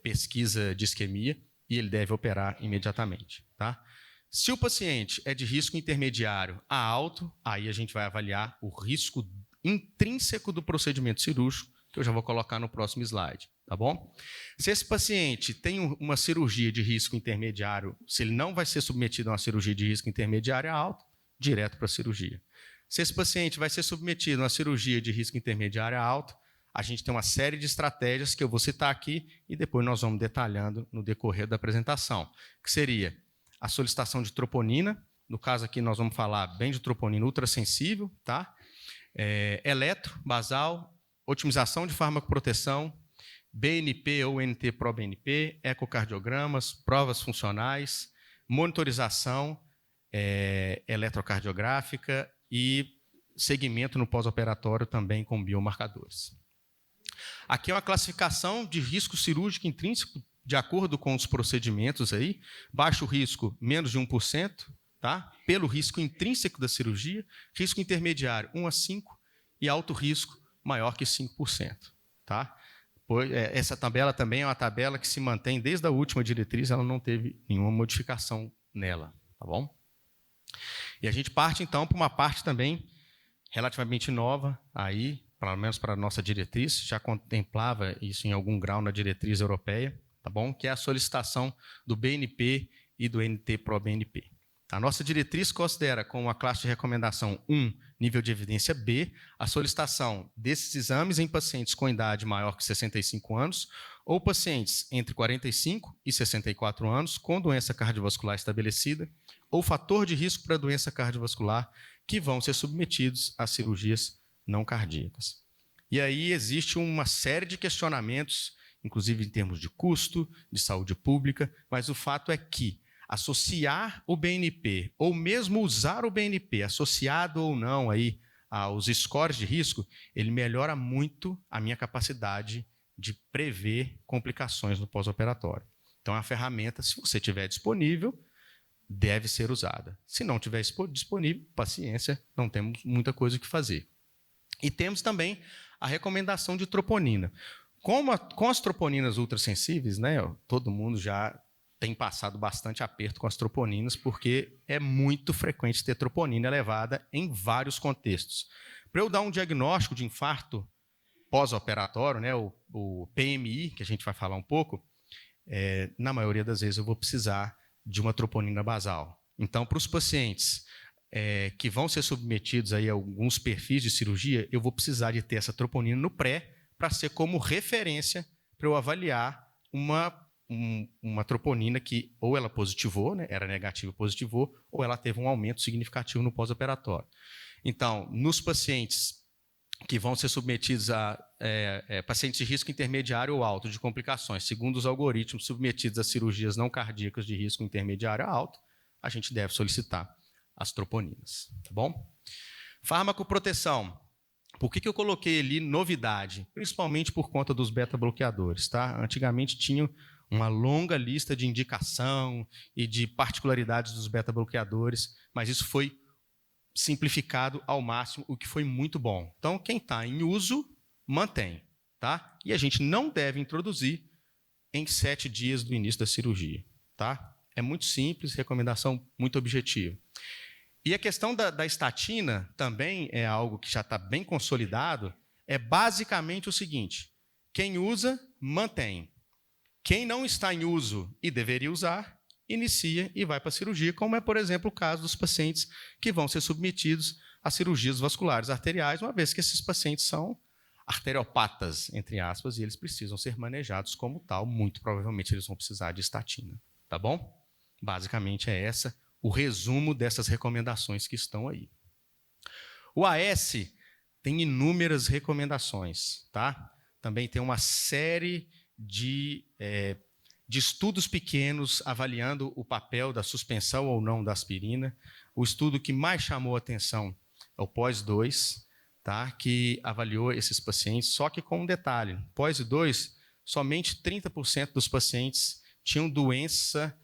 pesquisa de isquemia, e ele deve operar imediatamente. Tá? Se o paciente é de risco intermediário a alto, aí a gente vai avaliar o risco intrínseco do procedimento cirúrgico, que eu já vou colocar no próximo slide. Tá bom? Se esse paciente tem uma cirurgia de risco intermediário, se ele não vai ser submetido a uma cirurgia de risco intermediário a alto, direto para a cirurgia. Se esse paciente vai ser submetido a uma cirurgia de risco intermediário a alto, a gente tem uma série de estratégias que eu vou citar aqui e depois nós vamos detalhando no decorrer da apresentação, que seria a solicitação de troponina, no caso aqui nós vamos falar bem de troponina ultrassensível, tá? Eletro, basal, otimização de farmacoproteção, BNP ou NT-proBNP, ecocardiogramas, provas funcionais, monitorização eletrocardiográfica e segmento no pós-operatório também com biomarcadores. Aqui é uma classificação de risco cirúrgico intrínseco de acordo com os procedimentos aí. Baixo risco, menos de 1%, tá? Pelo risco intrínseco da cirurgia. Risco intermediário, 1 a 5%. E alto risco, maior que 5%. Tá? Essa tabela também é uma tabela que se mantém desde a última diretriz, ela não teve nenhuma modificação nela. Tá bom? E a gente parte, então, para uma parte também relativamente nova, aí, pelo menos para a nossa diretriz, já contemplava isso em algum grau na diretriz europeia, tá bom? Que é a solicitação do BNP e do NT-proBNP. A nossa diretriz considera como a classe de recomendação 1, nível de evidência B, a solicitação desses exames em pacientes com idade maior que 65 anos ou pacientes entre 45 e 64 anos com doença cardiovascular estabelecida ou fator de risco para doença cardiovascular que vão ser submetidos a cirurgias não cardíacas. E aí existe uma série de questionamentos, inclusive em termos de custo, de saúde pública, mas o fato é que associar o BNP, ou mesmo usar o BNP, associado ou não aí aos scores de risco, ele melhora muito a minha capacidade de prever complicações no pós-operatório. Então, é uma ferramenta, se você tiver disponível, deve ser usada. Se não tiver disponível, paciência, não temos muita coisa o que fazer. E temos também a recomendação de troponina. Com as troponinas ultrassensíveis, né, todo mundo já tem passado bastante aperto com as troponinas, porque é muito frequente ter troponina elevada em vários contextos. Para eu dar um diagnóstico de infarto pós-operatório, né, o PMI, que a gente vai falar um pouco, na maioria das vezes eu vou precisar de uma troponina basal. Então, para os pacientes que vão ser submetidos aí a alguns perfis de cirurgia, eu vou precisar de ter essa troponina no pré para ser como referência para eu avaliar uma troponina que ou ela positivou, né, era negativa, positivou, ou ela teve um aumento significativo no pós-operatório. Então, nos pacientes que vão ser submetidos a pacientes de risco intermediário ou alto de complicações, segundo os algoritmos submetidos a cirurgias não cardíacas de risco intermediário a alto, a gente deve solicitar as troponinas. Tá bom? Farmacoproteção. Por que eu coloquei ali novidade? Principalmente por conta dos beta-bloqueadores. Tá? Antigamente tinha uma longa lista de indicação e de particularidades dos beta-bloqueadores, mas isso foi simplificado ao máximo, o que foi muito bom. Então, quem está em uso, mantém. Tá? E a gente não deve introduzir em 7 dias do início da cirurgia. Tá? É muito simples, recomendação muito objetiva. E a questão da estatina também é algo que já está bem consolidado, é basicamente o seguinte: quem usa, mantém. Quem não está em uso e deveria usar, inicia e vai para a cirurgia, como é, por exemplo, o caso dos pacientes que vão ser submetidos a cirurgias vasculares arteriais, uma vez que esses pacientes são arteriopatas, entre aspas, e eles precisam ser manejados como tal. Muito provavelmente eles vão precisar de estatina. Tá bom? Basicamente é essa o resumo dessas recomendações que estão aí. O AS tem inúmeras recomendações, tá? Também tem uma série de estudos pequenos avaliando o papel da suspensão ou não da aspirina. O estudo que mais chamou a atenção é o POISE-2, tá? Que avaliou esses pacientes, só que com um detalhe: POISE-2, somente 30% dos pacientes tinham doença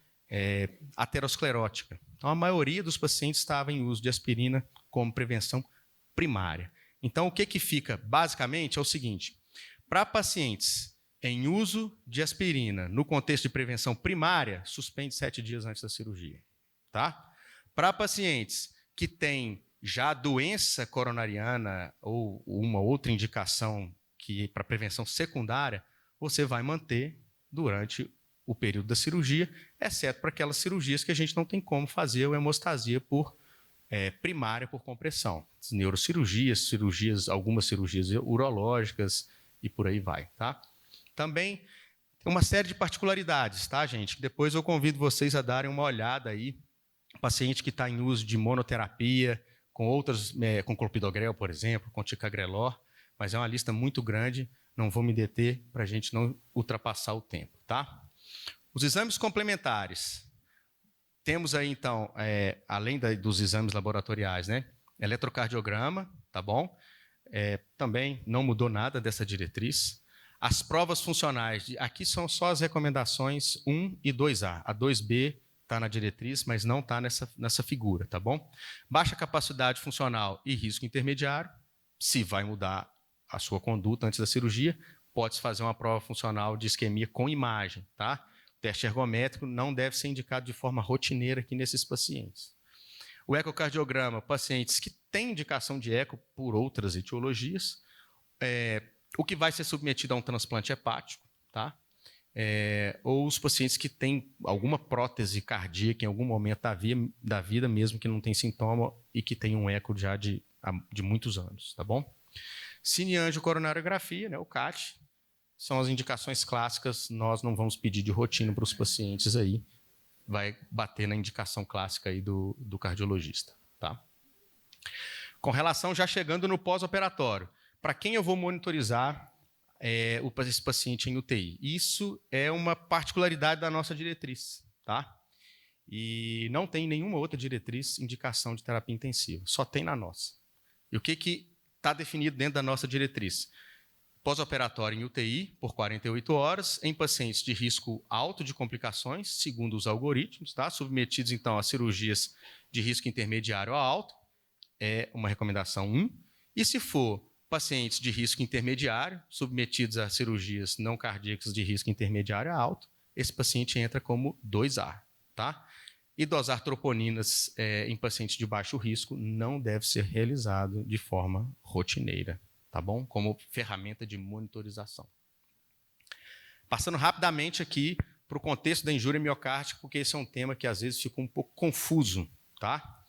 aterosclerótica. Então, a maioria dos pacientes estava em uso de aspirina como prevenção primária. Então, o que fica basicamente é o seguinte: para pacientes em uso de aspirina no contexto de prevenção primária, suspende 7 dias antes da cirurgia. Tá? Para pacientes que têm já doença coronariana ou uma outra indicação que para prevenção secundária, você vai manter durante o período da cirurgia, exceto para aquelas cirurgias que a gente não tem como fazer a hemostasia por primária por compressão. Neurocirurgias, algumas cirurgias urológicas e por aí vai, tá? Também tem uma série de particularidades, tá, gente? Depois eu convido vocês a darem uma olhada aí. Paciente que está em uso de monoterapia, com outras, com clopidogrel, por exemplo, com ticagrelor, mas é uma lista muito grande, não vou me deter para a gente não ultrapassar o tempo, tá? Os exames complementares. Temos aí, então, além dos exames laboratoriais, né? Eletrocardiograma, tá bom? Também não mudou nada dessa diretriz. As provas funcionais, aqui são só as recomendações 1 e 2A. A 2B está na diretriz, mas não está nessa figura, tá bom? Baixa capacidade funcional e risco intermediário. Se vai mudar a sua conduta antes da cirurgia, pode-se fazer uma prova funcional de isquemia com imagem, tá? O teste ergométrico não deve ser indicado de forma rotineira aqui nesses pacientes. O ecocardiograma, pacientes que têm indicação de eco por outras etiologias. O que vai ser submetido a um transplante hepático, tá? Ou os pacientes que têm alguma prótese cardíaca em algum momento da vida, mesmo que não tem sintoma e que tem um eco já de muitos anos, tá bom? Cineangiocoronariografia, né, o CAT, são as indicações clássicas, nós não vamos pedir de rotina para os pacientes aí, vai bater na indicação clássica aí do cardiologista, tá? Com relação, já chegando no pós-operatório, para quem eu vou monitorizar esse paciente em UTI? Isso é uma particularidade da nossa diretriz, tá? E não tem nenhuma outra diretriz indicação de terapia intensiva, só tem na nossa. E o que está definido dentro da nossa diretriz? Pós-operatório em UTI por 48 horas, em pacientes de risco alto de complicações, segundo os algoritmos, tá? Submetidos, então, a cirurgias de risco intermediário a alto, é uma recomendação 1. E se for pacientes de risco intermediário, submetidos a cirurgias não cardíacas de risco intermediário a alto, esse paciente entra como 2A, tá? E dosar troponinas em pacientes de baixo risco não deve ser realizado de forma rotineira, tá bom? Como ferramenta de monitorização. Passando rapidamente aqui para o contexto da injúria miocárdica, porque esse é um tema que às vezes fica um pouco confuso, tá?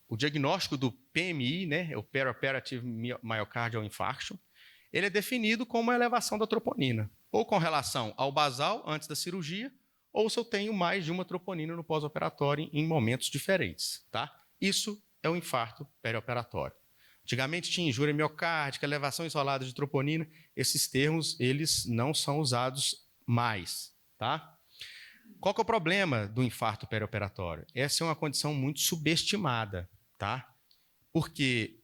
O diagnóstico do PMI, né, o Perioperative Myocardial Infarction, ele é definido como uma elevação da troponina, ou com relação ao basal antes da cirurgia, ou se eu tenho mais de uma troponina no pós-operatório em momentos diferentes, tá? Isso é o infarto perioperatório. Antigamente tinha injúria miocárdica, elevação isolada de troponina, esses termos eles não são usados mais, tá? Qual que é o problema do infarto perioperatório? Essa é uma condição muito subestimada, tá? Porque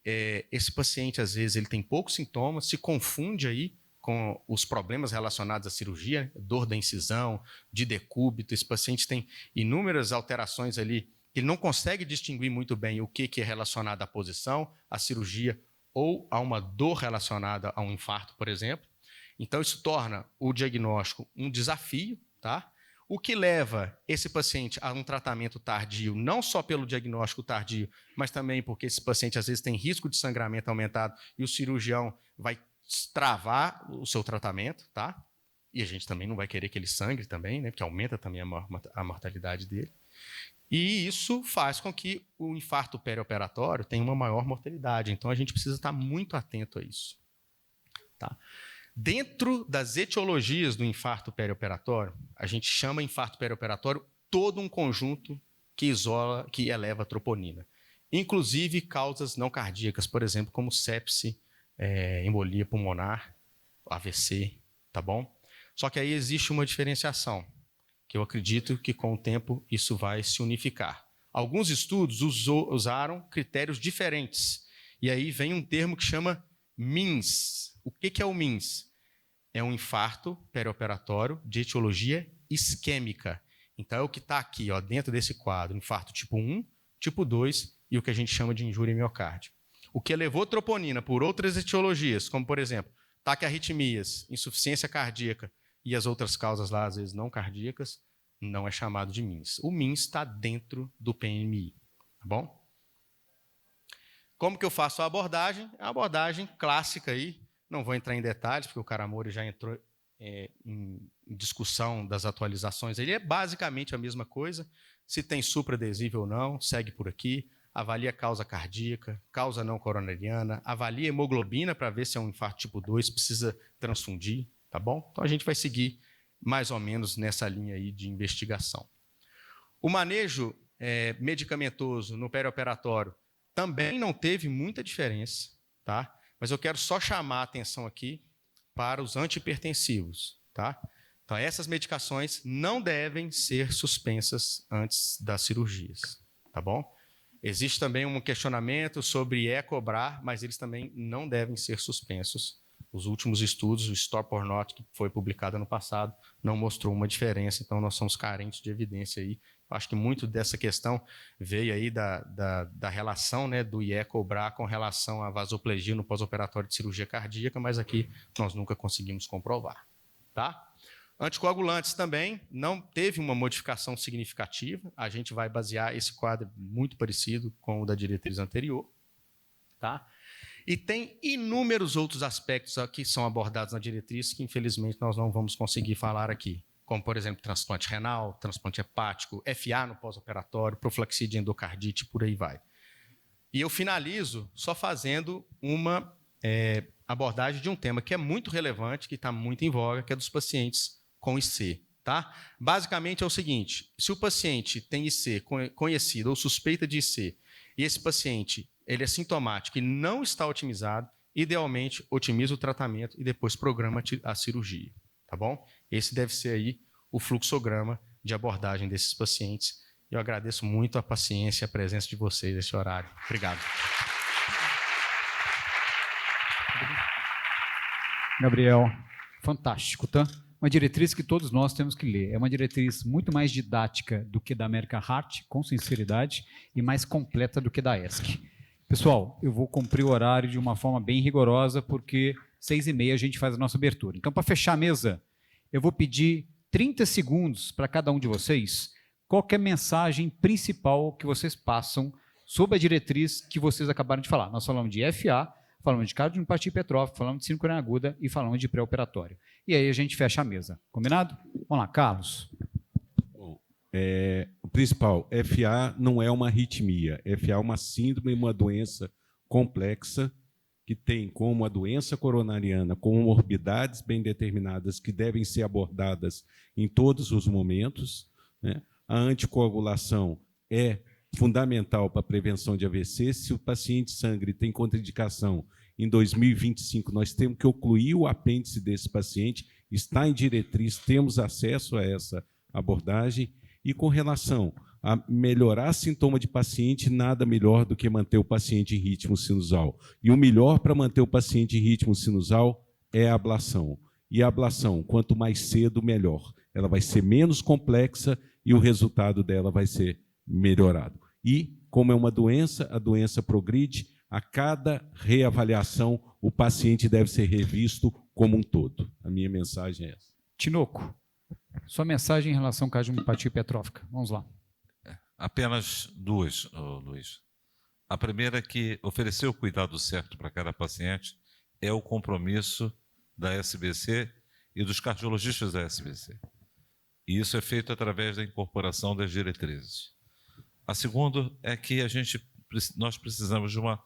esse paciente, às vezes, ele tem poucos sintomas, se confunde aí com os problemas relacionados à cirurgia, dor da incisão, de decúbito. Esse paciente tem inúmeras alterações ali, ele não consegue distinguir muito bem o que é relacionado à posição, à cirurgia ou a uma dor relacionada a um infarto, por exemplo. Então, isso torna o diagnóstico um desafio, tá? O que leva esse paciente a um tratamento tardio, não só pelo diagnóstico tardio, mas também porque esse paciente às vezes tem risco de sangramento aumentado e o cirurgião vai travar o seu tratamento, tá? E a gente também não vai querer que ele sangre também, né? Porque aumenta também a mortalidade dele. E isso faz com que o infarto perioperatório tenha uma maior mortalidade. Então a gente precisa estar muito atento a isso, tá? Dentro das etiologias do infarto perioperatório, a gente chama infarto perioperatório todo um conjunto que eleva a troponina. Inclusive causas não cardíacas, por exemplo, como sepse, embolia pulmonar, AVC, tá bom? Só que aí existe uma diferenciação, que eu acredito que com o tempo isso vai se unificar. Alguns estudos usaram critérios diferentes, e aí vem um termo que chama MINS. O que é o MINS? É um infarto perioperatório de etiologia isquêmica. Então, é o que está aqui, ó, dentro desse quadro, infarto tipo 1, tipo 2 e o que a gente chama de injúria miocárdica. O que elevou troponina por outras etiologias, como, por exemplo, taquiarritmias, insuficiência cardíaca e as outras causas lá, às vezes, não cardíacas, não é chamado de MINS. O MINS está dentro do PMI, tá bom? Como que eu faço a abordagem? É a abordagem clássica aí. Não vou entrar em detalhes, porque o Karamori já entrou em discussão das atualizações. Ele é basicamente a mesma coisa. se tem supradesível ou não, segue por aqui, avalia a causa cardíaca, causa não coronariana, avalia a hemoglobina para ver se é um infarto tipo 2, precisa transfundir, tá bom? Então a gente vai seguir mais ou menos nessa linha aí de investigação. O manejo medicamentoso no perioperatório também não teve muita diferença, tá? Mas eu quero só chamar a atenção aqui para os antihipertensivos, tá? Então, essas medicações não devem ser suspensas antes das cirurgias, tá bom? Existe também um questionamento sobre Ecobrar, mas eles também não devem ser suspensos. Os últimos estudos, o Stop or Not, que foi publicado ano passado, não mostrou uma diferença, então nós somos carentes de evidência aí. Acho que muito dessa questão veio aí da relação, né, do IE-Cobrar com relação à vasoplegia no pós-operatório de cirurgia cardíaca, mas aqui nós nunca conseguimos comprovar. Tá? Anticoagulantes também não teve uma modificação significativa. A gente vai basear esse quadro muito parecido com o da diretriz anterior. Tá? E tem inúmeros outros aspectos que são abordados na diretriz que, infelizmente, nós não vamos conseguir falar aqui, como, por exemplo, transplante renal, transplante hepático, FA no pós-operatório, profilaxia de endocardite, por aí vai. E eu finalizo só fazendo uma abordagem de um tema que é muito relevante, que está muito em voga, que é dos pacientes com IC. Tá? Basicamente é o seguinte, se o paciente tem IC conhecido ou suspeita de IC, e esse paciente ele é sintomático e não está otimizado, idealmente otimiza o tratamento e depois programa a cirurgia. Tá bom? Esse deve ser aí o fluxograma de abordagem desses pacientes. Eu agradeço muito a paciência e a presença de vocês nesse horário. Obrigado. Gabriel, fantástico, tá? Uma diretriz que todos nós temos que ler. É uma diretriz muito mais didática do que da American Heart, com sinceridade, e mais completa do que da ESC. Pessoal, eu vou cumprir o horário de uma forma bem rigorosa, porque 6h30 a gente faz a nossa abertura. Então, para fechar a mesa, eu vou pedir 30 segundos para cada um de vocês, qualquer mensagem principal que vocês passam sobre a diretriz que vocês acabaram de falar. Nós falamos de FA, falamos de cardiopatia hipertrófica, falamos de síndrome coronariana aguda e falamos de pré-operatório. E aí a gente fecha a mesa. Combinado? Vamos lá, Carlos. Bom, o principal, FA não é uma arritmia. FA é uma síndrome, uma doença complexa que tem como a doença coronariana comorbidades bem determinadas que devem ser abordadas em todos os momentos, né? A anticoagulação é fundamental para a prevenção de AVC. Se o paciente sangue tem contraindicação, em 2025 nós temos que ocluir o apêndice desse paciente, está em diretriz, temos acesso a essa abordagem. E com relação a melhorar sintoma de paciente, nada melhor do que manter o paciente em ritmo sinusal. E o melhor para manter o paciente em ritmo sinusal é a ablação. E a ablação, quanto mais cedo, melhor. Ela vai ser menos complexa e o resultado dela vai ser melhorado. E, como é uma doença, a doença progride. A cada reavaliação, o paciente deve ser revisto como um todo. A minha mensagem é essa. Tinoco, sua mensagem em relação à cardiopatia hipertrófica. Vamos lá. Apenas duas, Luiz. A primeira é que oferecer o cuidado certo para cada paciente é o compromisso da SBC e dos cardiologistas da SBC. E isso é feito através da incorporação das diretrizes. A segunda é que nós precisamos de uma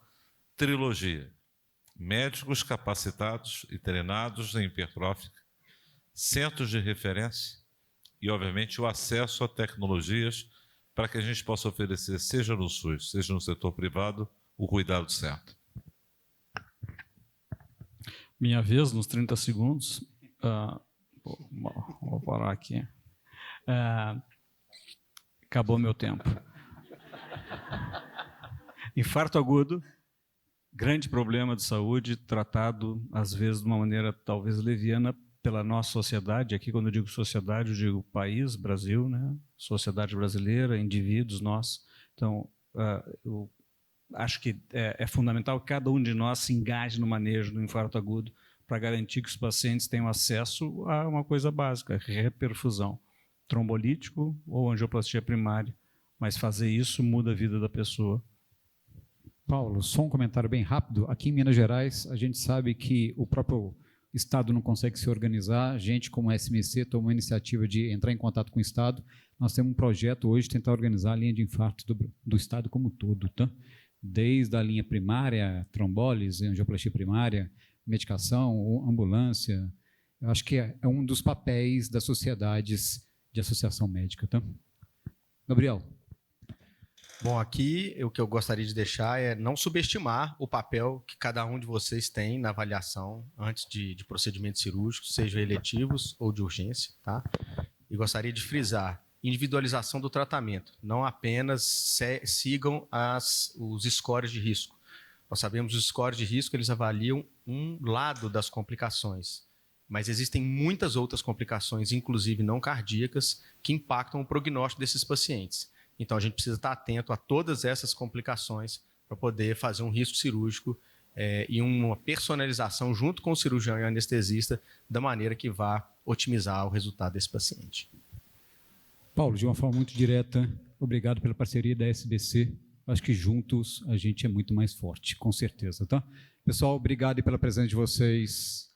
trilogia. Médicos capacitados e treinados em hipertrófica, centros de referência e, obviamente, o acesso a tecnologias para que a gente possa oferecer, seja no SUS, seja no setor privado, o cuidado certo. Minha vez, nos 30 segundos. Vou parar aqui. Acabou meu tempo. Infarto agudo, grande problema de saúde, tratado, às vezes, de uma maneira talvez leviana pela nossa sociedade. Aqui, quando eu digo sociedade, eu digo país, Brasil, né? Sociedade brasileira, indivíduos, nós. Então, eu acho que é fundamental que cada um de nós se engaje no manejo do infarto agudo para garantir que os pacientes tenham acesso a uma coisa básica, reperfusão, trombolítico ou angioplastia primária. Mas fazer isso muda a vida da pessoa. Paulo, só um comentário bem rápido. Aqui em Minas Gerais, a gente sabe que o próprio Estado não consegue se organizar, a gente, como SMC, tomou a iniciativa de entrar em contato com o Estado. Nós temos um projeto hoje de tentar organizar a linha de infarto do Estado como um todo, tá? Desde a linha primária, trombólise, angioplastia primária, medicação, ambulância. Eu acho que é um dos papéis das sociedades de associação médica, tá? Gabriel. Bom, aqui o que eu gostaria de deixar é não subestimar o papel que cada um de vocês tem na avaliação antes de procedimentos cirúrgicos, sejam eletivos ou de urgência, tá? E gostaria de frisar individualização do tratamento, não apenas sigam os scores de risco. Nós sabemos os scores de risco, eles avaliam um lado das complicações, mas existem muitas outras complicações, inclusive não cardíacas, que impactam o prognóstico desses pacientes. Então, a gente precisa estar atento a todas essas complicações para poder fazer um risco cirúrgico e uma personalização junto com o cirurgião e o anestesista da maneira que vá otimizar o resultado desse paciente. Paulo, de uma forma muito direta, obrigado pela parceria da SBC. Acho que juntos a gente é muito mais forte, com certeza, tá? Pessoal, obrigado pela presença de vocês.